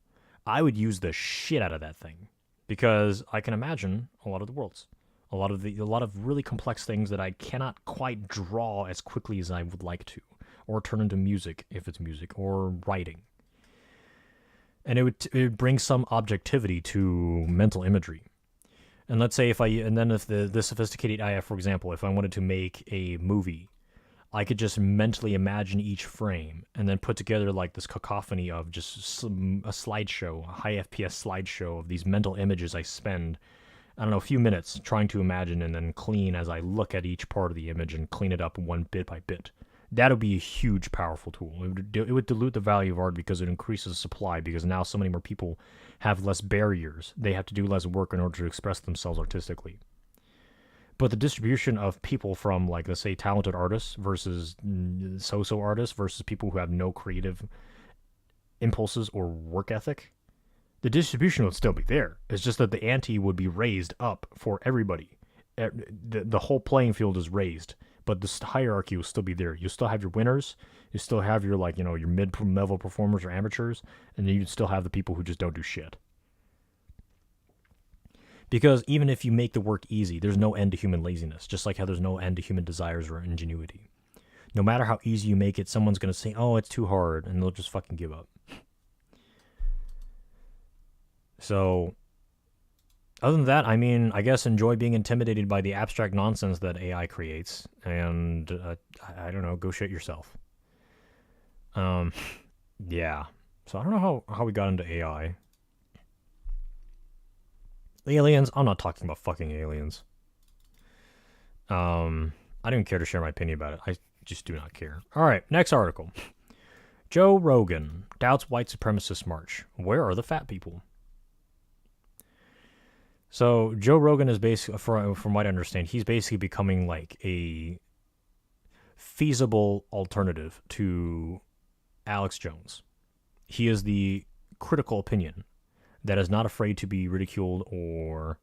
I would use the shit out of that thing. Because I can imagine a lot of the worlds. A lot of really complex things that I cannot quite draw as quickly as I would like to. Or turn into music, if it's music, or writing. And it would bring some objectivity to mental imagery. And let's say if the sophisticated AI, for example, if I wanted to make a movie, I could just mentally imagine each frame and then put together like this cacophony of just a slideshow, a high FPS slideshow of these mental images I spend, I don't know, a few minutes trying to imagine and then clean as I look at each part of the image and clean it up one bit by bit. That would be a huge, powerful tool. It would dilute the value of art because it increases the supply because now so many more people have less barriers. They have to do less work in order to express themselves artistically. But the distribution of people from, like, let's say, talented artists versus so-so artists versus people who have no creative impulses or work ethic, the distribution would still be there. It's just that the ante would be raised up for everybody. The whole playing field is raised. But this hierarchy will still be there. You'll still have your winners. You still have your, like, your mid-level performers or amateurs. And then you'd still have the people who just don't do shit. Because even if you make the work easy, there's no end to human laziness, just like how there's no end to human desires or ingenuity. No matter how easy you make it, someone's going to say, oh, it's too hard, and they'll just fucking give up. So, other than that, I mean, I guess enjoy being intimidated by the abstract nonsense that AI creates, and I don't know, go shit yourself. Yeah. So I don't know how we got into AI. Aliens, I'm not talking about fucking aliens. I don't even care to share my opinion about it. I just do not care. All right, next article. Joe Rogan doubts white supremacist march. Where are the fat people? So Joe Rogan is basically, from what I understand, he's basically becoming like a feasible alternative to Alex Jones. He is the critical opinion that is not afraid to be ridiculed or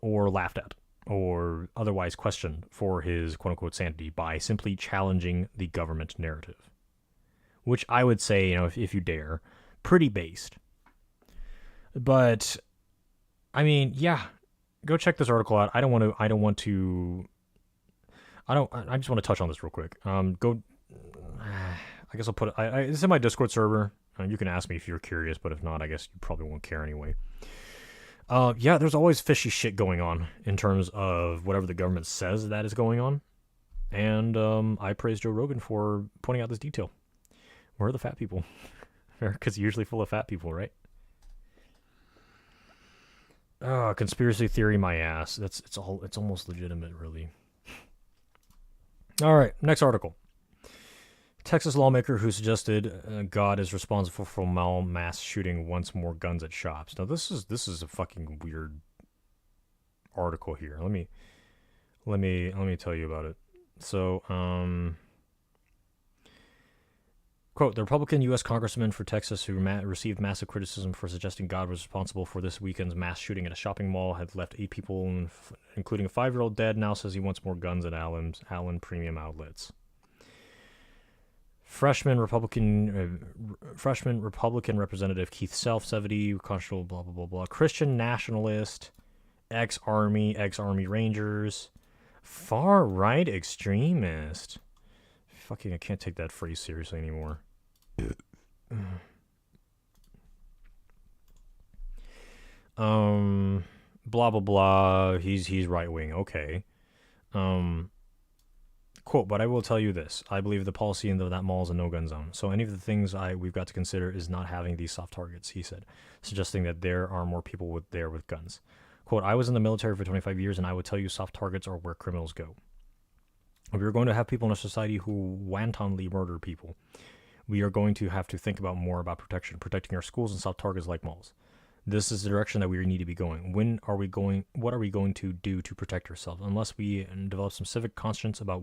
laughed at or otherwise questioned for his quote-unquote sanity by simply challenging the government narrative, which I would say, if you dare, pretty based. But I mean, yeah, go check this article out. I just want to touch on this real quick. I guess I'll put it. It's in my Discord server. You can ask me if you're curious, but if not, I guess you probably won't care anyway. Yeah, there's always fishy shit going on in terms of whatever the government says that is going on. And I praise Joe Rogan for pointing out this detail. Where are the fat people? Because usually full of fat people, right? Conspiracy theory, my ass. It's almost legitimate, really. All right, next article. Texas lawmaker who suggested God is responsible for mass shooting wants more guns at shops. Now this is a fucking weird article here. Let me tell you about it. So, quote, the Republican U.S. congressman for Texas who received massive criticism for suggesting God was responsible for this weekend's mass shooting at a shopping mall had left 8 people, including a 5-year-old, dead. Now says he wants more guns at Allen Premium Outlets. Freshman Republican Representative Keith Self, 70, constitutional, blah, blah, blah, blah. Christian nationalist, ex-Army Rangers, far-right extremist. Fucking, I can't take that phrase seriously anymore. Blah, blah, blah. He's right-wing. Okay. Quote, but I will tell you this. I believe the policy in that mall is a no-gun zone. So any of the things we've got to consider is not having these soft targets, he said, suggesting that there are more people there with guns. Quote, I was in the military for 25 years, and I would tell you soft targets are where criminals go. If we're going to have people in a society who wantonly murder people, we are going to have to think about more about protecting our schools and soft targets like malls. This is the direction that we need to be going. What are we going to do to protect ourselves? Unless we develop some civic conscience about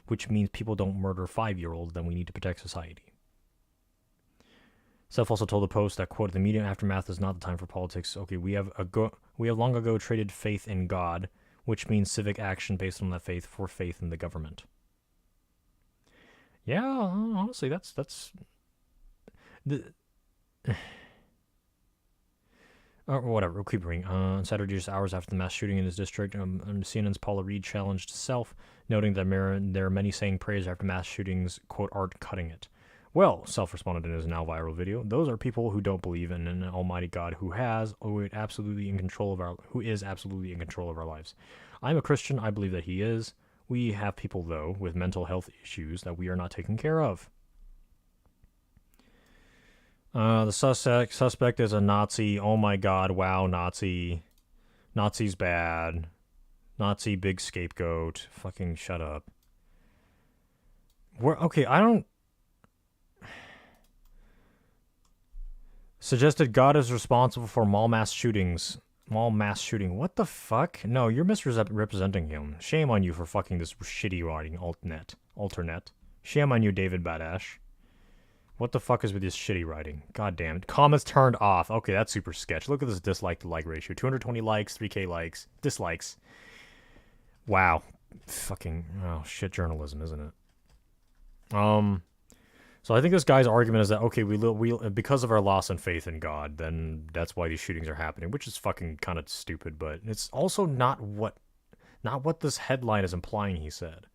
which means people don't murder 5-year-olds, then we need to protect society. Self also told the Post that, quote, the immediate aftermath is not the time for politics. Okay, we have long ago traded faith in God, which means civic action based on that faith for faith in the government. Yeah, honestly, that's the. Or whatever, we'll keep reading. On Saturday, just hours after the mass shooting in his district, CNN's Paula Reed challenged Self, noting that there are many saying prayers after mass shootings, quote, aren't cutting it. Well, Self responded in his now viral video, those are people who don't believe in an almighty God who is absolutely in control of our lives. I'm a Christian, I believe that he is. We have people, though, with mental health issues that we are not taking care of. The suspect is a Nazi. Oh my God! Wow, Nazi. Nazi's bad. Nazi big scapegoat. Fucking shut up. Okay, I don't. Suggested God is responsible for mall mass shootings. Mall mass shooting. What the fuck? No, you're misrepresenting him. Shame on you for fucking this shitty writing. Alternet. Shame on you, David Badash. What the fuck is with this shitty writing? God damn it. Comments turned off. Okay, that's super sketch. Look at this dislike to like ratio. 220 likes, 3k likes, dislikes. Wow. Fucking, oh, shit journalism, isn't it? So I think this guy's argument is that, okay, we because of our loss in faith in God, then that's why these shootings are happening, which is fucking kind of stupid, but it's also not what this headline is implying, he said.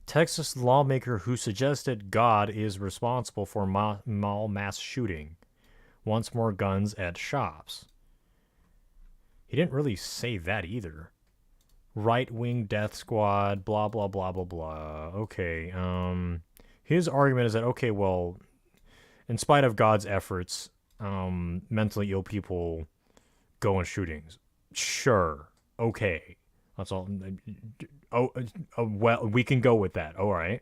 Texas lawmaker who suggested God is responsible for mall mass shooting wants more guns at shops. He didn't really say that either. Right-wing death squad, blah, blah, blah, blah, blah. Okay, his argument is that, okay, well, in spite of God's efforts, mentally ill people go in shootings. Sure. Okay. That's all. Well, we can go with that. All right.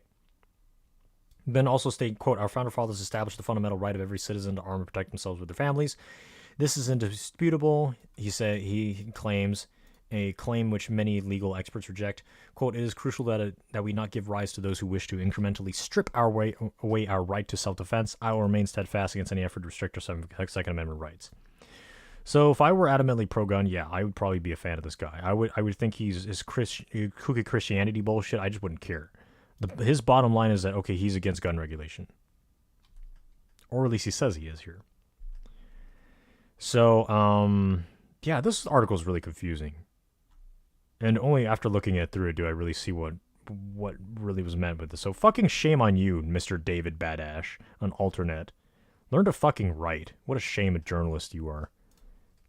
Then also state, quote, our founder fathers established the fundamental right of every citizen to arm and protect themselves with their families. This is indisputable, he claims, a claim which many legal experts reject. Quote, it is crucial that we not give rise to those who wish to incrementally strip away our right to self-defense. I will remain steadfast against any effort to restrict our Second Amendment rights. So if I were adamantly pro-gun, yeah, I would probably be a fan of this guy. I would think his kooky Christianity bullshit, I just wouldn't care. His bottom line is that, okay, he's against gun regulation. Or at least he says he is here. So, yeah, this article is really confusing. And only after looking it through do I really see what really was meant with this. So fucking shame on you, Mr. David Badash, an alternate. Learn to fucking write. What a shame a journalist you are.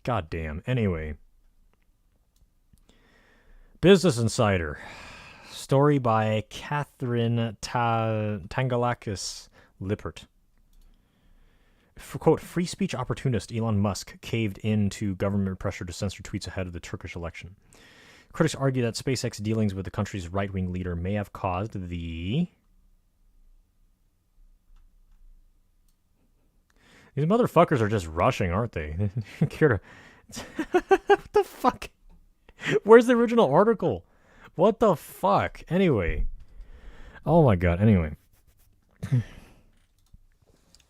God damn. Anyway. Business Insider. Story by Catherine Tangalakis Lippert. Quote, free speech opportunist Elon Musk caved in to government pressure to censor tweets ahead of the Turkish election. Critics argue that SpaceX dealings with the country's right-wing leader may have caused the... These motherfuckers are just rushing, aren't they? What the fuck? Where's the original article? What the fuck? Anyway. Oh my god, anyway.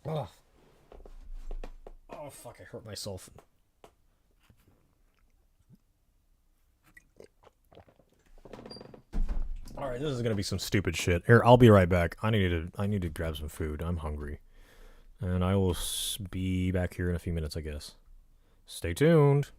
Oh, fuck, I hurt myself. Alright, this is gonna be some stupid shit. Here, I'll be right back. I need to grab some food. I'm hungry. And I will be back here in a few minutes, I guess. Stay tuned.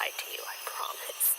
side to you, I promise.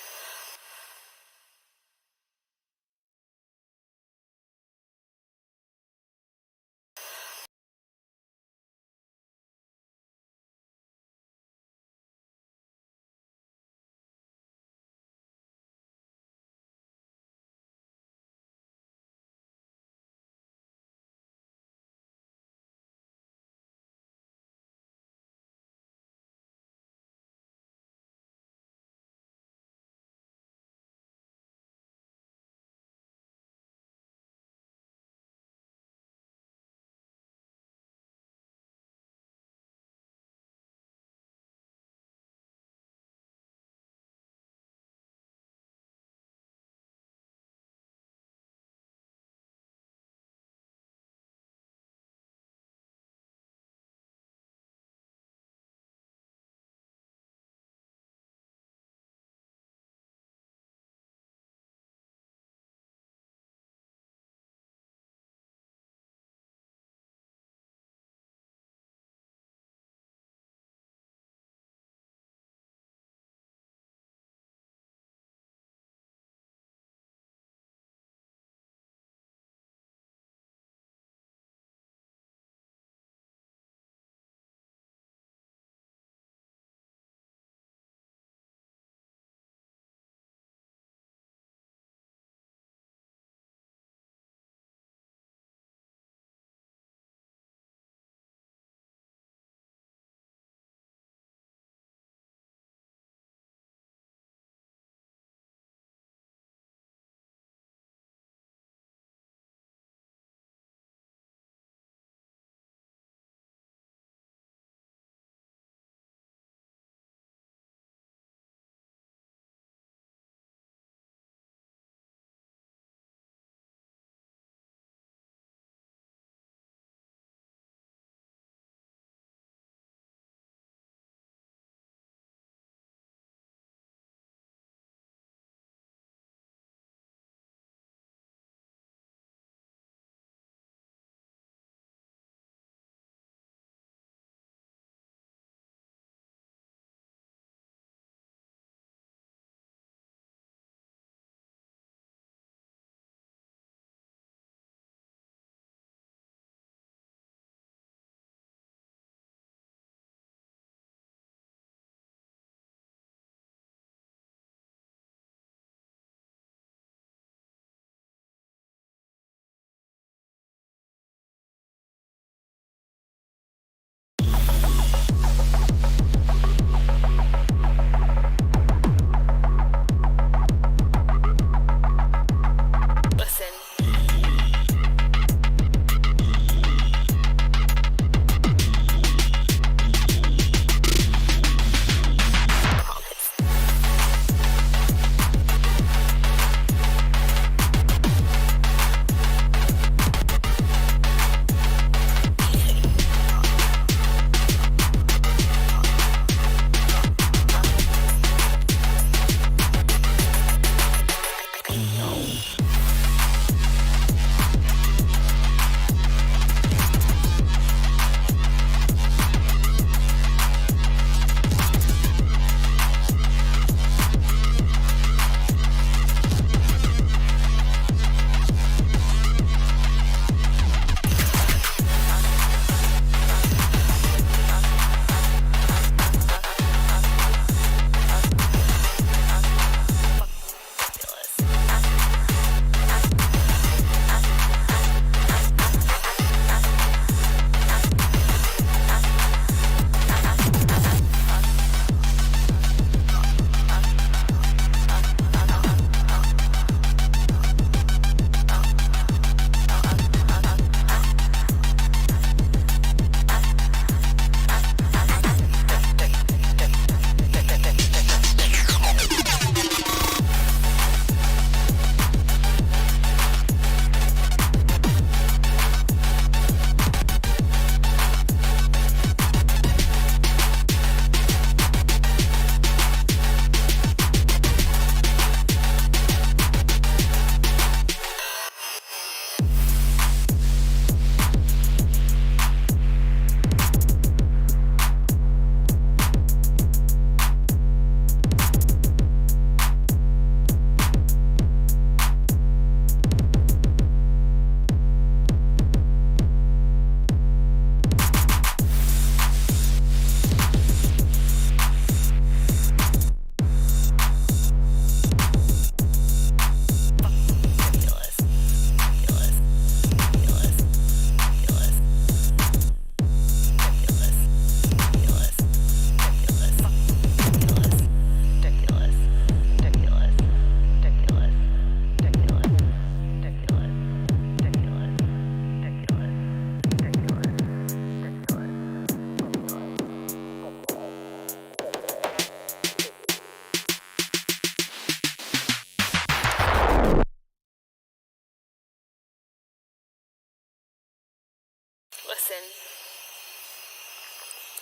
Listen,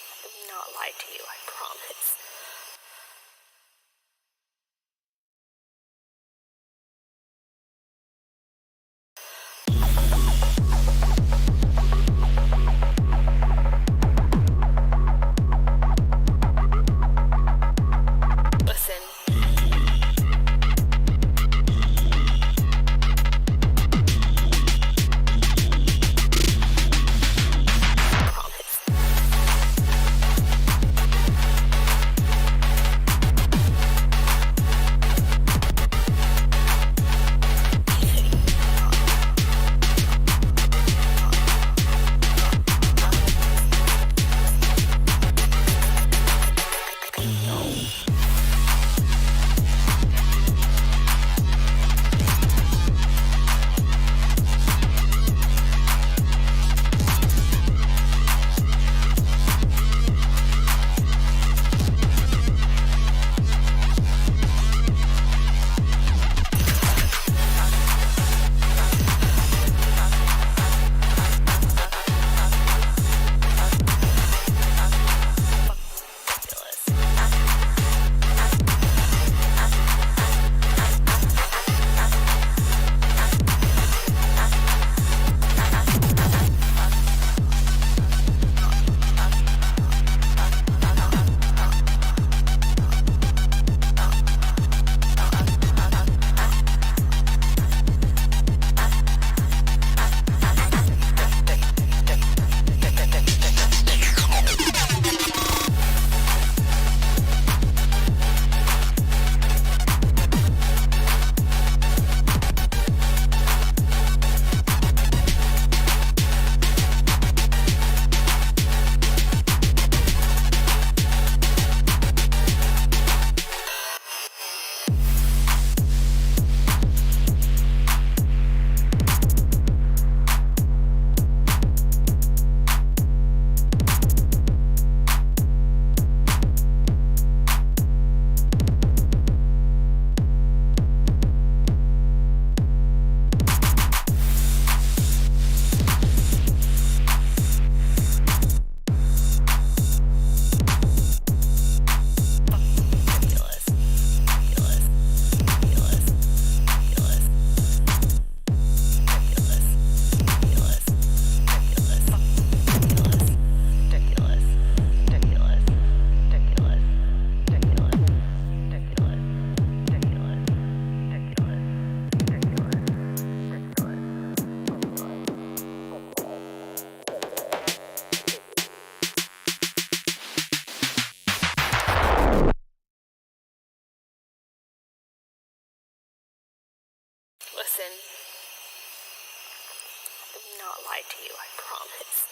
I will not lie to you, I promise. Listen, I will not lie to you, I promise.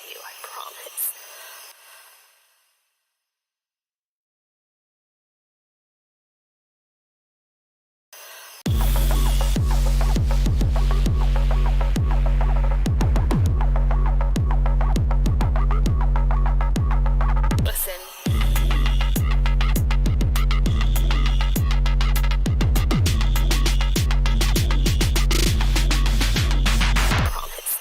to you, I promise. Listen. Promise.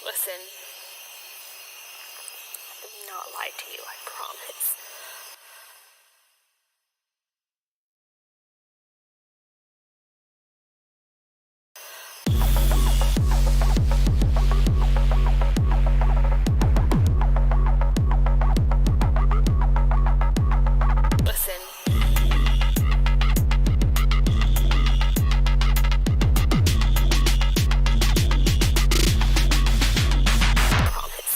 Listen. Let me not lie to you, I promise. Listen. Promise.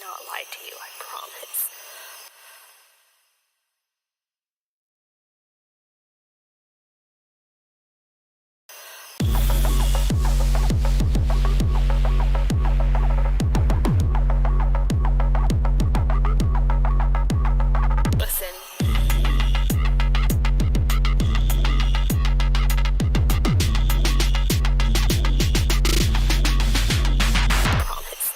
not lie to you, I promise. Listen. Promise.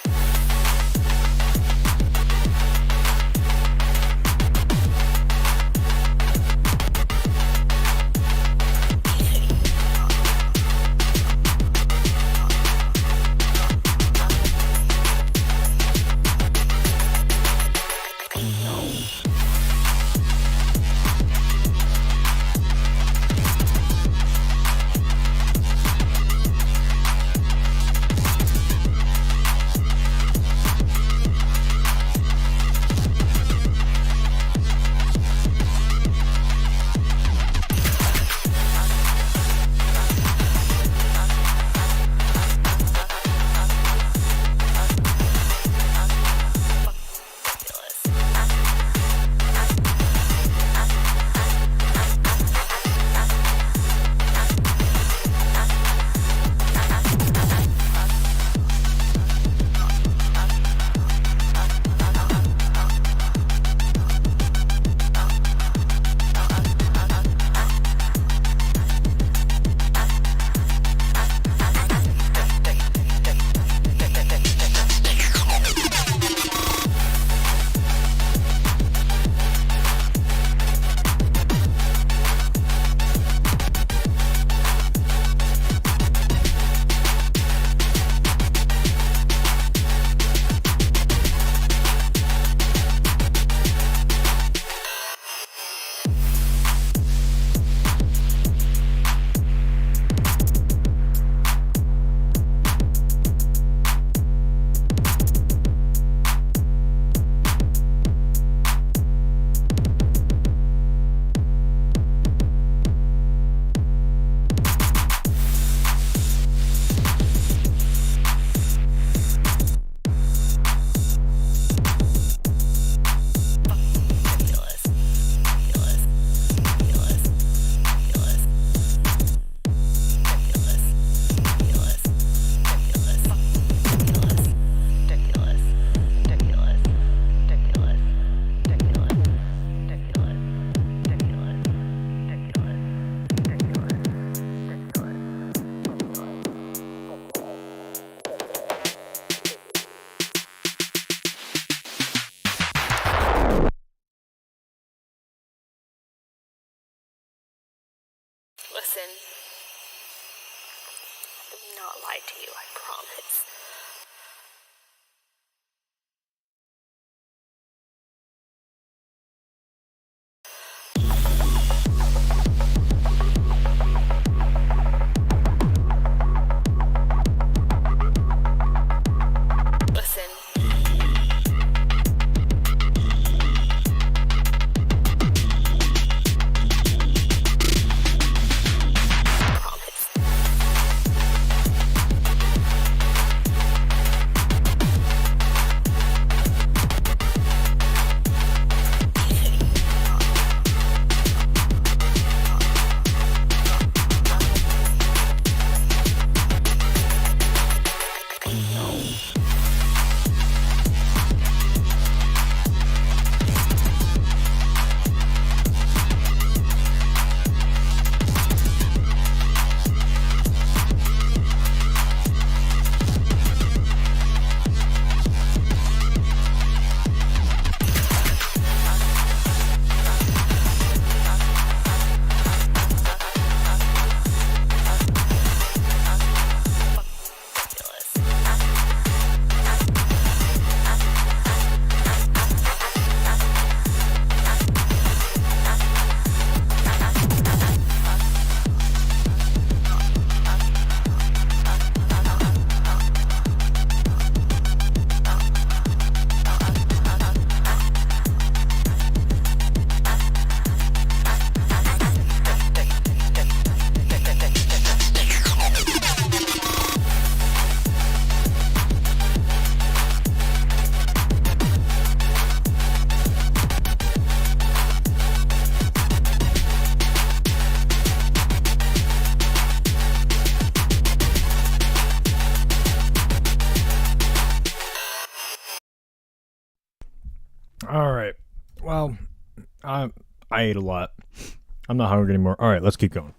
All right. Well, I ate a lot. I'm not hungry anymore. All right, let's keep going.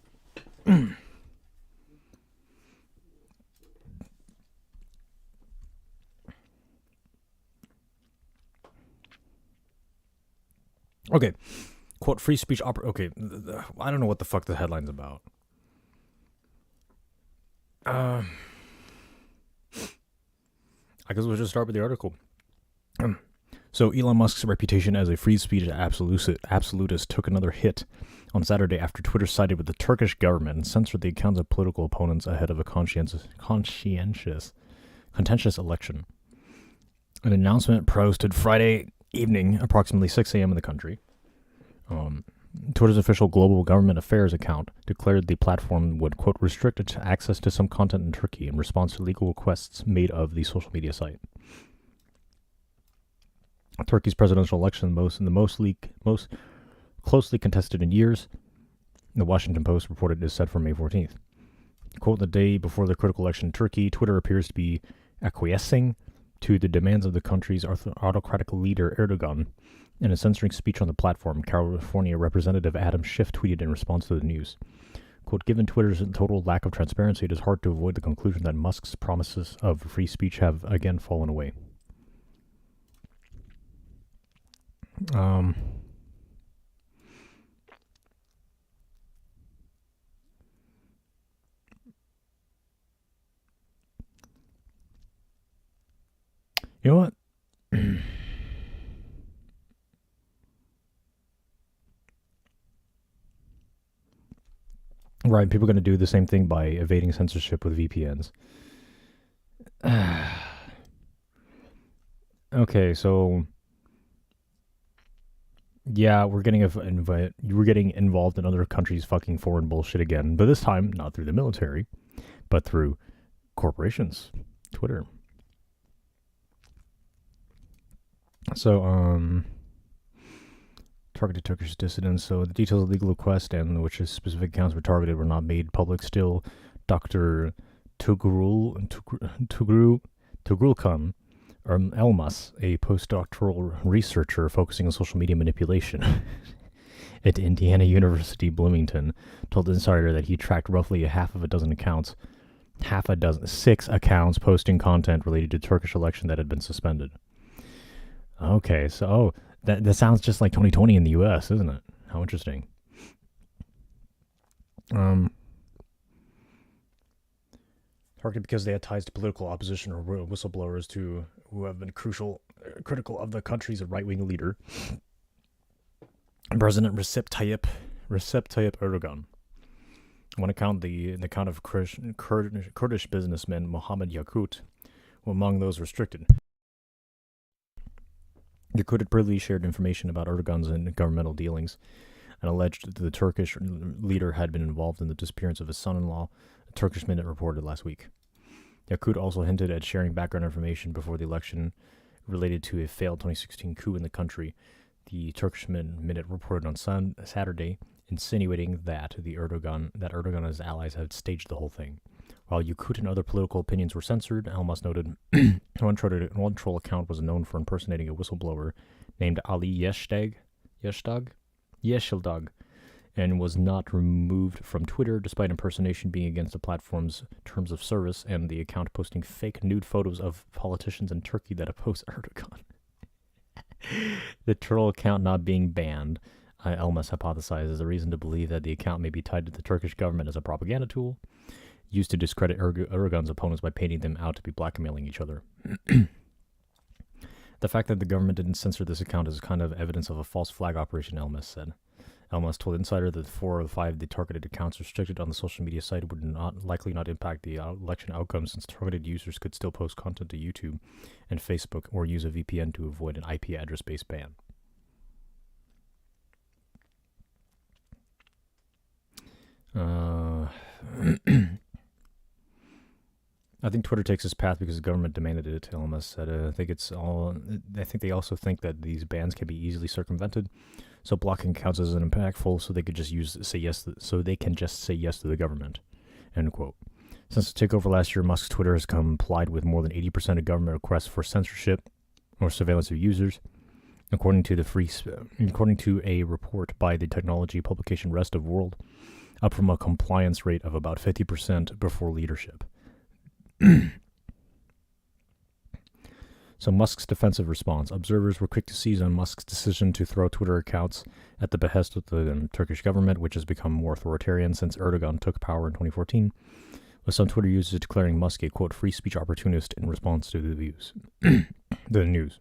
Okay. Quote, free speech okay, I don't know what the fuck the headline's about. I guess we'll just start with the article. So Elon Musk's reputation as a free speech absolutist took another hit on Saturday after Twitter sided with the Turkish government and censored the accounts of political opponents ahead of a contentious election. An announcement posted Friday evening, approximately 6 a.m. in the country. Twitter's official global government affairs account declared the platform would, quote, restrict access to some content in Turkey in response to legal requests made of the social media site. Turkey's presidential election, most closely contested in years, the Washington Post reported, is set for May 14th. Quote, the day before the critical election in Turkey, Twitter appears to be acquiescing to the demands of the country's autocratic leader Erdogan and is censoring speech on the platform, California Representative Adam Schiff tweeted in response to the news. Quote, given Twitter's total lack of transparency, it is hard to avoid the conclusion that Musk's promises of free speech have again fallen away. You know what? Right, people are going to do the same thing by evading censorship with VPNs. Okay, so yeah, we're getting involved in other countries' fucking foreign bullshit again, but this time not through the military, but through corporations, Twitter. So, targeted Turkish dissidents. So the details of the legal request and which specific accounts were targeted were not made public still. Dr. Tugurulkan Elmas, a postdoctoral researcher focusing on social media manipulation at Indiana University Bloomington, told Insider that he tracked roughly six accounts posting content related to Turkish election that had been suspended. Okay, so that sounds just like 2020 in the U.S., isn't it? How interesting. Targeted because they had ties to political opposition or whistleblowers who have been critical of the country's right-wing leader, President Recep Tayyip Erdogan. One account, the account of Kurdish businessman Mohammed Yakut, were among those restricted. Yakut had previously shared information about Erdogan's governmental dealings and alleged that the Turkish leader had been involved in the disappearance of his son-in-law, a Turkish Minute reported last week. Yakut also hinted at sharing background information before the election related to a failed 2016 coup in the country. The Turkish Minute reported on Saturday, insinuating that Erdogan and his allies had staged the whole thing. While Yakut and other political opinions were censored, Elmas noted one troll account was known for impersonating a whistleblower named Ali Yeshdag, and was not removed from Twitter despite impersonation being against the platform's terms of service and the account posting fake nude photos of politicians in Turkey that oppose Erdogan. The troll account not being banned, Elmas hypothesized, is a reason to believe that the account may be tied to the Turkish government as a propaganda tool, used to discredit Erdogan's opponents by painting them out to be blackmailing each other. The fact that the government didn't censor this account is kind of evidence of a false flag operation, Elmas said. Elmas told Insider that 4 of the 5 of the targeted accounts restricted on the social media site would likely not impact the election outcome, since targeted users could still post content to YouTube and Facebook or use a VPN to avoid an IP address-based ban. I think Twitter takes this path because the government demanded it, Elmas said. I think they also think that these bans can be easily circumvented, so blocking accounts isn't impactful, so they can just say yes to the government. End quote. Since the takeover last year, Musk's Twitter has complied with more than 80% of government requests for censorship or surveillance of users. according to a report by the technology publication Rest of World, up from a compliance rate of about 50% before leadership. So Musk's defensive response. Observers were quick to seize on Musk's decision to throw Twitter accounts at the behest of the Turkish government, which has become more authoritarian since Erdogan took power in 2014, with some Twitter users declaring Musk a, quote, free speech opportunist in response to the news.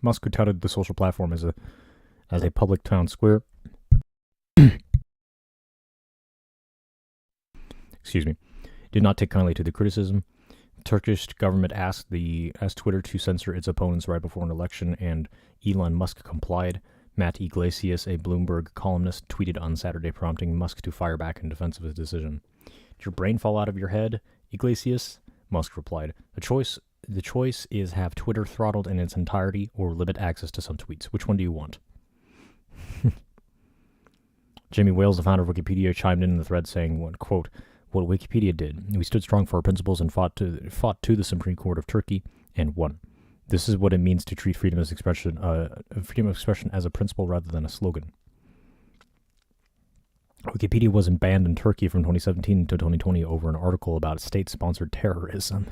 Musk, who touted the social platform as a public town square, did not take kindly to the criticism. The Turkish government asked Twitter to censor its opponents right before an election, and Elon Musk complied. Matt Iglesias, a Bloomberg columnist, tweeted on Saturday, prompting Musk to fire back in defense of his decision. Did your brain fall out of your head, Iglesias? Musk replied, The choice is have Twitter throttled in its entirety or limit access to some tweets. Which one do you want? Jamie Wales, the founder of Wikipedia, chimed in the thread saying, quote, what Wikipedia did. We stood strong for our principles and fought to the Supreme Court of Turkey and won. This is what it means to treat freedom of expression as a principle rather than a slogan. Wikipedia wasn't banned in Turkey from 2017 to 2020 over an article about state-sponsored terrorism,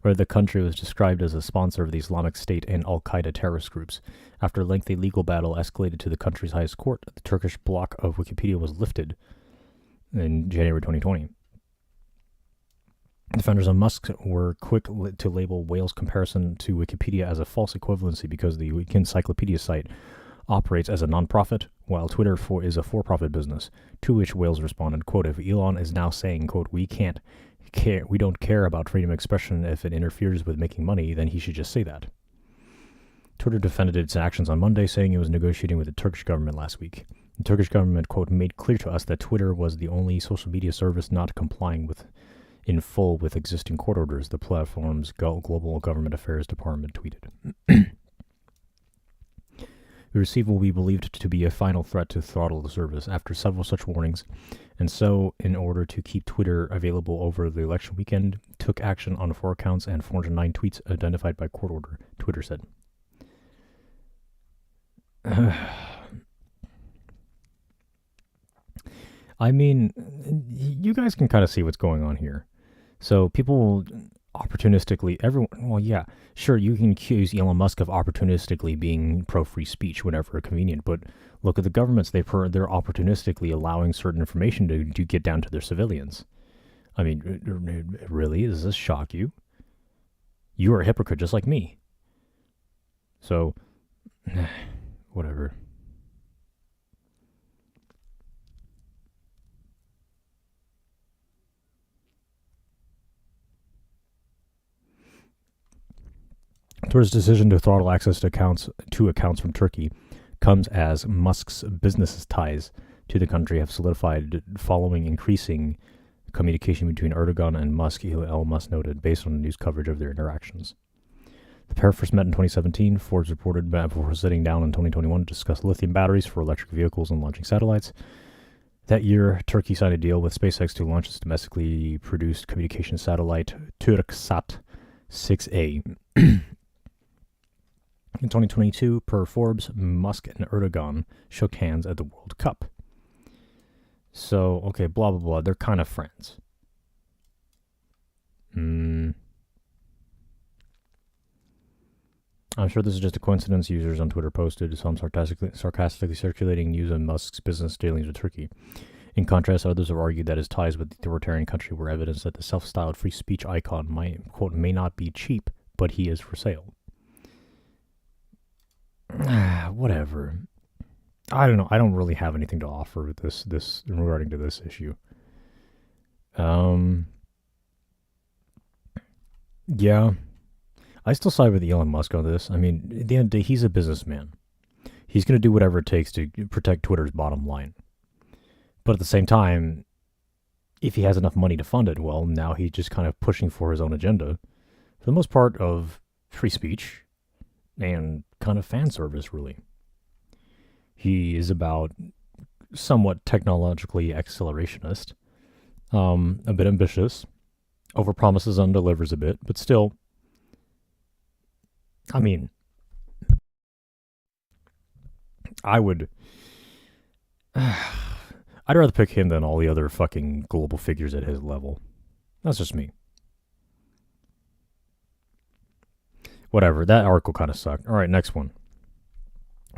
where the country was described as a sponsor of the Islamic State and Al-Qaeda terrorist groups. After a lengthy legal battle escalated to the country's highest court, the Turkish block of Wikipedia was lifted in January 2020. Defenders of Musk were quick to label Wales' comparison to Wikipedia as a false equivalency because the encyclopedia site operates as a non-profit, while Twitter is a for-profit business, to which Wales responded, quote, if Elon is now saying, quote, we don't care about freedom of expression if it interferes with making money, then he should just say that. Twitter defended its actions on Monday, saying it was negotiating with the Turkish government last week. The Turkish government, quote, made clear to us that Twitter was the only social media service not complying in full with existing court orders, the platform's global government affairs department tweeted. We received what we believed to be a final threat to throttle the service after several such warnings, and so, in order to keep Twitter available over the election weekend, took action on 4 accounts and 409 tweets identified by court order, Twitter said. I mean, you guys can kind of see what's going on here. So people will opportunistically, sure, you can accuse Elon Musk of opportunistically being pro-free speech whenever convenient, but look at the governments. They're opportunistically allowing certain information to get down to their civilians. I mean, really? Does this shock you? You are a hypocrite just like me. So, whatever. Twitter's decision to throttle access to accounts from Turkey comes as Musk's business ties to the country have solidified following increasing communication between Erdogan and Musk, Elon Musk noted, based on the news coverage of their interactions. The pair first met in 2017, Forbes reported, before sitting down in 2021 to discuss lithium batteries for electric vehicles and launching satellites. That year, Turkey signed a deal with SpaceX to launch its domestically produced communication satellite, Turksat 6A. In 2022, per Forbes, Musk and Erdogan shook hands at the World Cup. So, okay, blah, blah, blah. They're kind of friends. I'm sure this is just a coincidence. Users on Twitter posted some sarcastically circulating news of Musk's business dealings with Turkey. In contrast, others have argued that his ties with the authoritarian country were evidence that the self-styled free speech icon may not be cheap, but he is for sale. Whatever. I don't know. I don't really have anything to offer with this regarding to this issue. Yeah. I still side with Elon Musk on this. I mean, at the end of the day, he's a businessman. He's going to do whatever it takes to protect Twitter's bottom line. But at the same time, if he has enough money to fund it, well, now he's just kind of pushing for his own agenda. For the most part of free speech and kind of fan service, really. He is about somewhat technologically accelerationist, a bit ambitious, overpromises and delivers a bit, but still, I mean, I would. I'd rather pick him than all the other fucking global figures at his level. That's just me. Whatever. That article kind of sucked. All right, next one.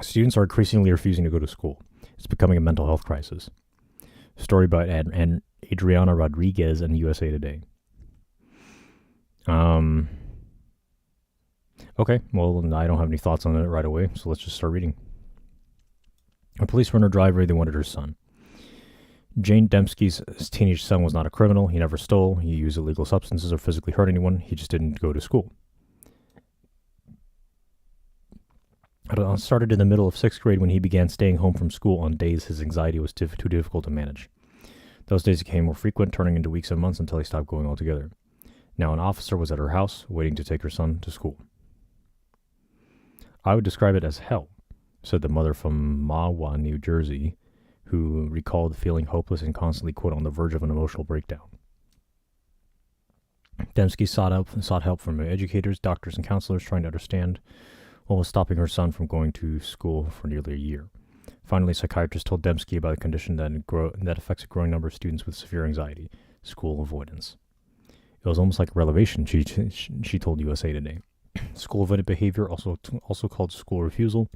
Students are increasingly refusing to go to school. It's becoming a mental health crisis. Story by Adriana Rodriguez in USA Today. Okay, well, I don't have any thoughts on it right away, so let's just start reading. A police runner driver, they wanted her son. Jane Dembski's teenage son was not a criminal. He never stole. He used illegal substances or physically hurt anyone. He just didn't go to school. It started in the middle of 6th grade when he began staying home from school on days his anxiety was too difficult to manage. Those days became more frequent, turning into weeks and months until he stopped going altogether. Now an officer was at her house, waiting to take her son to school. I would describe it as hell, said the mother from Mahwah, New Jersey, who recalled feeling hopeless and constantly, quote, on the verge of an emotional breakdown. Dembski sought help from educators, doctors, and counselors trying to understand what was stopping her son from going to school for nearly a year. Finally, psychiatrists told Dembski about a condition that affects a growing number of students with severe anxiety, school avoidance. It was almost like a revelation, she told USA Today. School avoidant behavior, also called school refusal,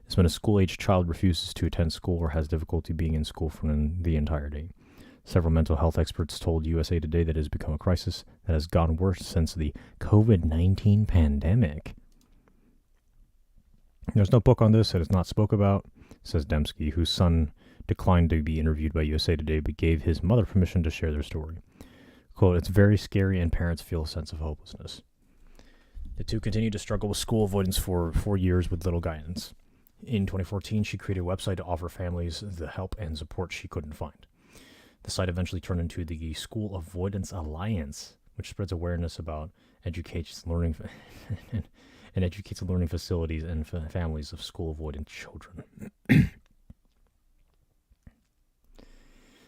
is when a school-aged child refuses to attend school or has difficulty being in school for the entire day. Several mental health experts told USA Today that it has become a crisis that has gotten worse since the COVID-19 pandemic. There's no book on this. It is not spoke about, says Dembski, whose son declined to be interviewed by USA Today but gave his mother permission to share their story. Quote, it's very scary and parents feel a sense of hopelessness. The two continued to struggle with school avoidance for 4 years with little guidance. In 2014, she created a website to offer families the help and support she couldn't find. The site eventually turned into the School Avoidance Alliance, which spreads awareness about educates learning and educates learning facilities and families of school avoidant children.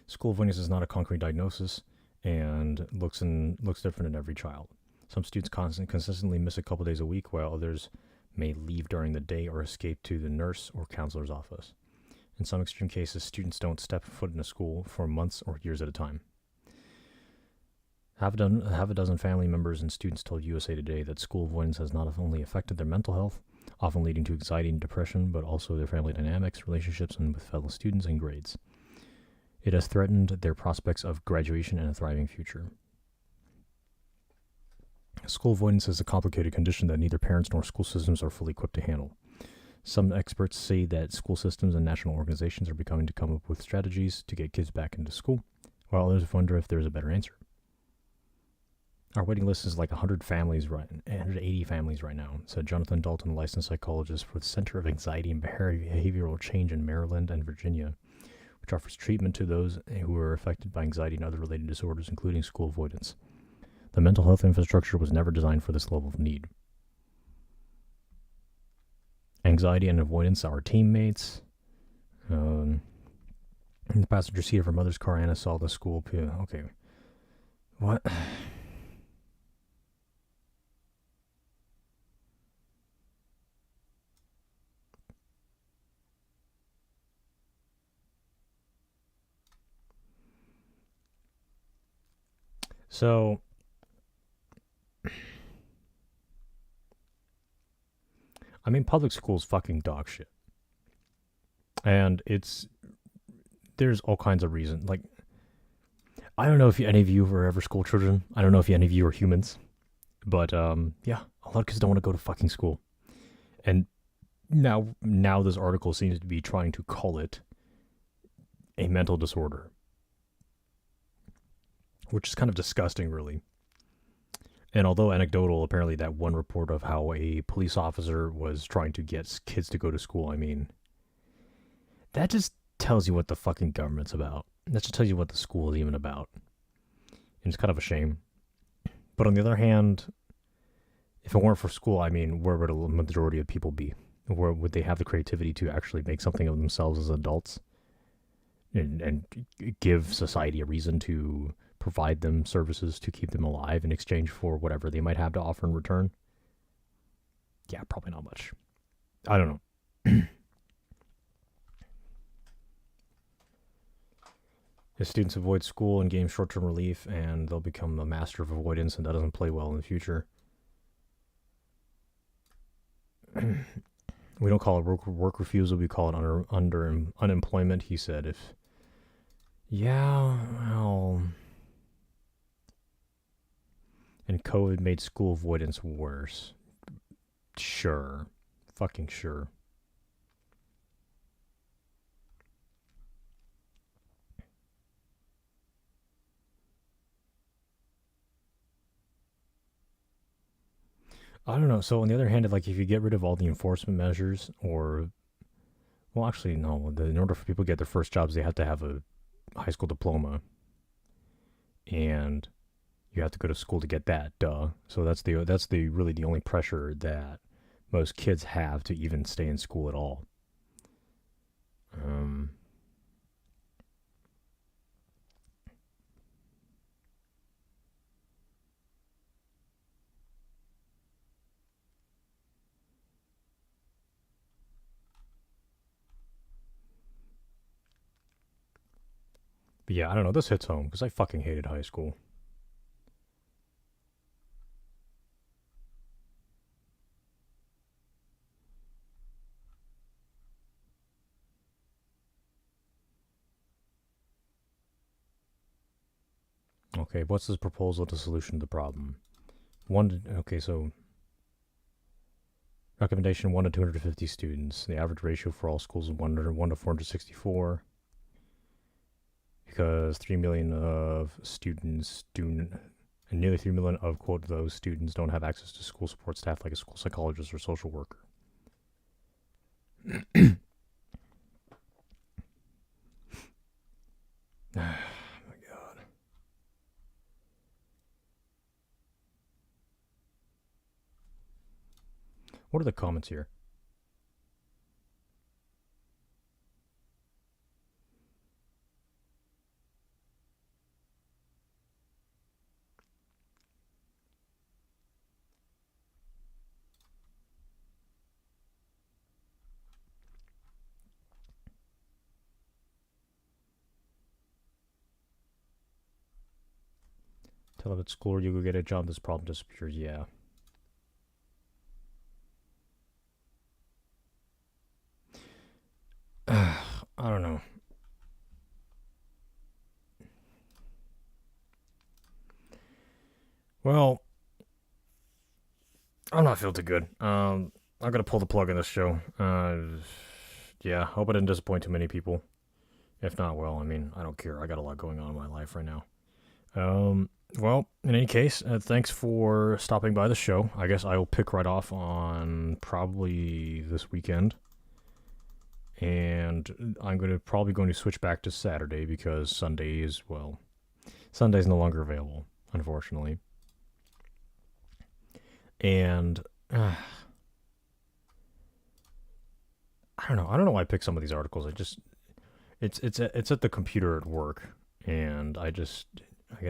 School avoidance is not a concrete diagnosis and looks different in every child. Some students consistently miss a couple days a week, while others may leave during the day or escape to the nurse or counselor's office. In some extreme cases, students don't step foot in a school for months or years at a time. Half a dozen family members and students told USA Today that school avoidance has not only affected their mental health, often leading to anxiety and depression, but also their family dynamics, relationships, and with fellow students and grades. It has threatened their prospects of graduation and a thriving future. School avoidance is a complicated condition that neither parents nor school systems are fully equipped to handle. Some experts say that school systems and national organizations are becoming to come up with strategies to get kids back into school, while others wonder if there's a better answer. Our waiting list is like 180 families right now, said Jonathan Dalton, a licensed psychologist for the Center of Anxiety and Behavioral Change in Maryland and Virginia, which offers treatment to those who are affected by anxiety and other related disorders, including school avoidance. The mental health infrastructure was never designed for this level of need. Anxiety and avoidance are teammates. In the passenger seat of her mother's car, Anna saw the school. Okay. What? So, I mean, public school's fucking dog shit. And there's all kinds of reasons. Like, I don't know if any of you were ever school children. I don't know if any of you are humans. But, yeah, a lot of kids don't want to go to fucking school. And now this article seems to be trying to call it a mental disorder. Which is kind of disgusting, really. And although anecdotal, apparently that one report of how a police officer was trying to get kids to go to school, I mean, that just tells you what the fucking government's about. That just tells you what the school is even about. And it's kind of a shame. But on the other hand, if it weren't for school, I mean, where would the majority of people be? Where would they have the creativity to actually make something of themselves as adults? And give society a reason to provide them services to keep them alive in exchange for whatever they might have to offer in return? Yeah, probably not much. I don't know. His students avoid school and gain short-term relief, and they'll become a master of avoidance, and that doesn't play well in the future. We don't call it work refusal. We call it unemployment. He said, "If yeah, well, and COVID made school avoidance worse. Sure, fucking sure." I don't know. So on the other hand, like if you get rid of all the enforcement measures, or well, actually no, in order for people to get their first jobs, they have to have a high school diploma, and you have to go to school to get that. Duh. So that's the really the only pressure that most kids have to even stay in school at all. Um, but yeah, I don't know. This hits home because I fucking hated high school. Okay, what's this proposal to solution to the problem? Okay, so recommendation 1 to 250 students. The average ratio for all schools is 1 to 464. Because 3 million of students do, and nearly 3 million of, quote, those students don't have access to school support staff like a school psychologist or social worker. Oh my god. What are the comments here? Tell them at school or you go get a job, this problem disappears. Yeah. I don't know. Well, I'm not feeling too good. I'm gonna pull the plug on this show. Yeah, hope I didn't disappoint too many people. If not, well, I mean, I don't care. I got a lot going on in my life right now. Well, in any case, thanks for stopping by the show. I guess I will pick right off on probably this weekend. And I'm probably going to switch back to Saturday because Sunday's no longer available, unfortunately. And I don't know. I don't know why I picked some of these articles. It's at the computer at work, and I guess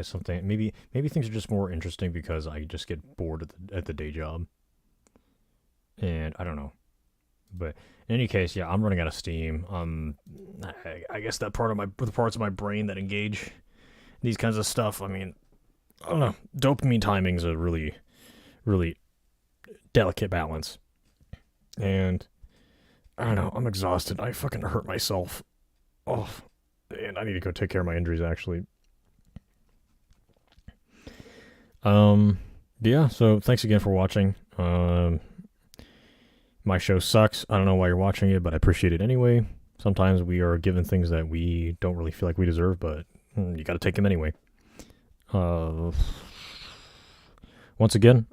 something maybe things are just more interesting because I just get bored at the day job, and I don't know. But in any case, yeah, I'm running out of steam. I guess the parts of my brain that engage these kinds of stuff. I mean, I don't know. Dopamine timing is a really, really delicate balance, and I don't know. I'm exhausted. I fucking hurt myself. Oh, and I need to go take care of my injuries actually. Yeah. So thanks again for watching. My show sucks. I don't know why you're watching it, but I appreciate it anyway. Sometimes we are given things that we don't really feel like we deserve, but you got to take them anyway. Once again,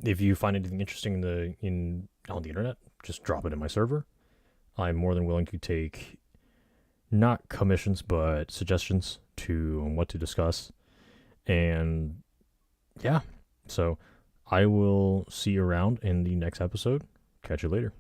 if you find anything interesting on the internet, just drop it in my server. I'm more than willing to take not commissions but suggestions to what to discuss. And yeah, so I will see you around in the next episode. Catch you later.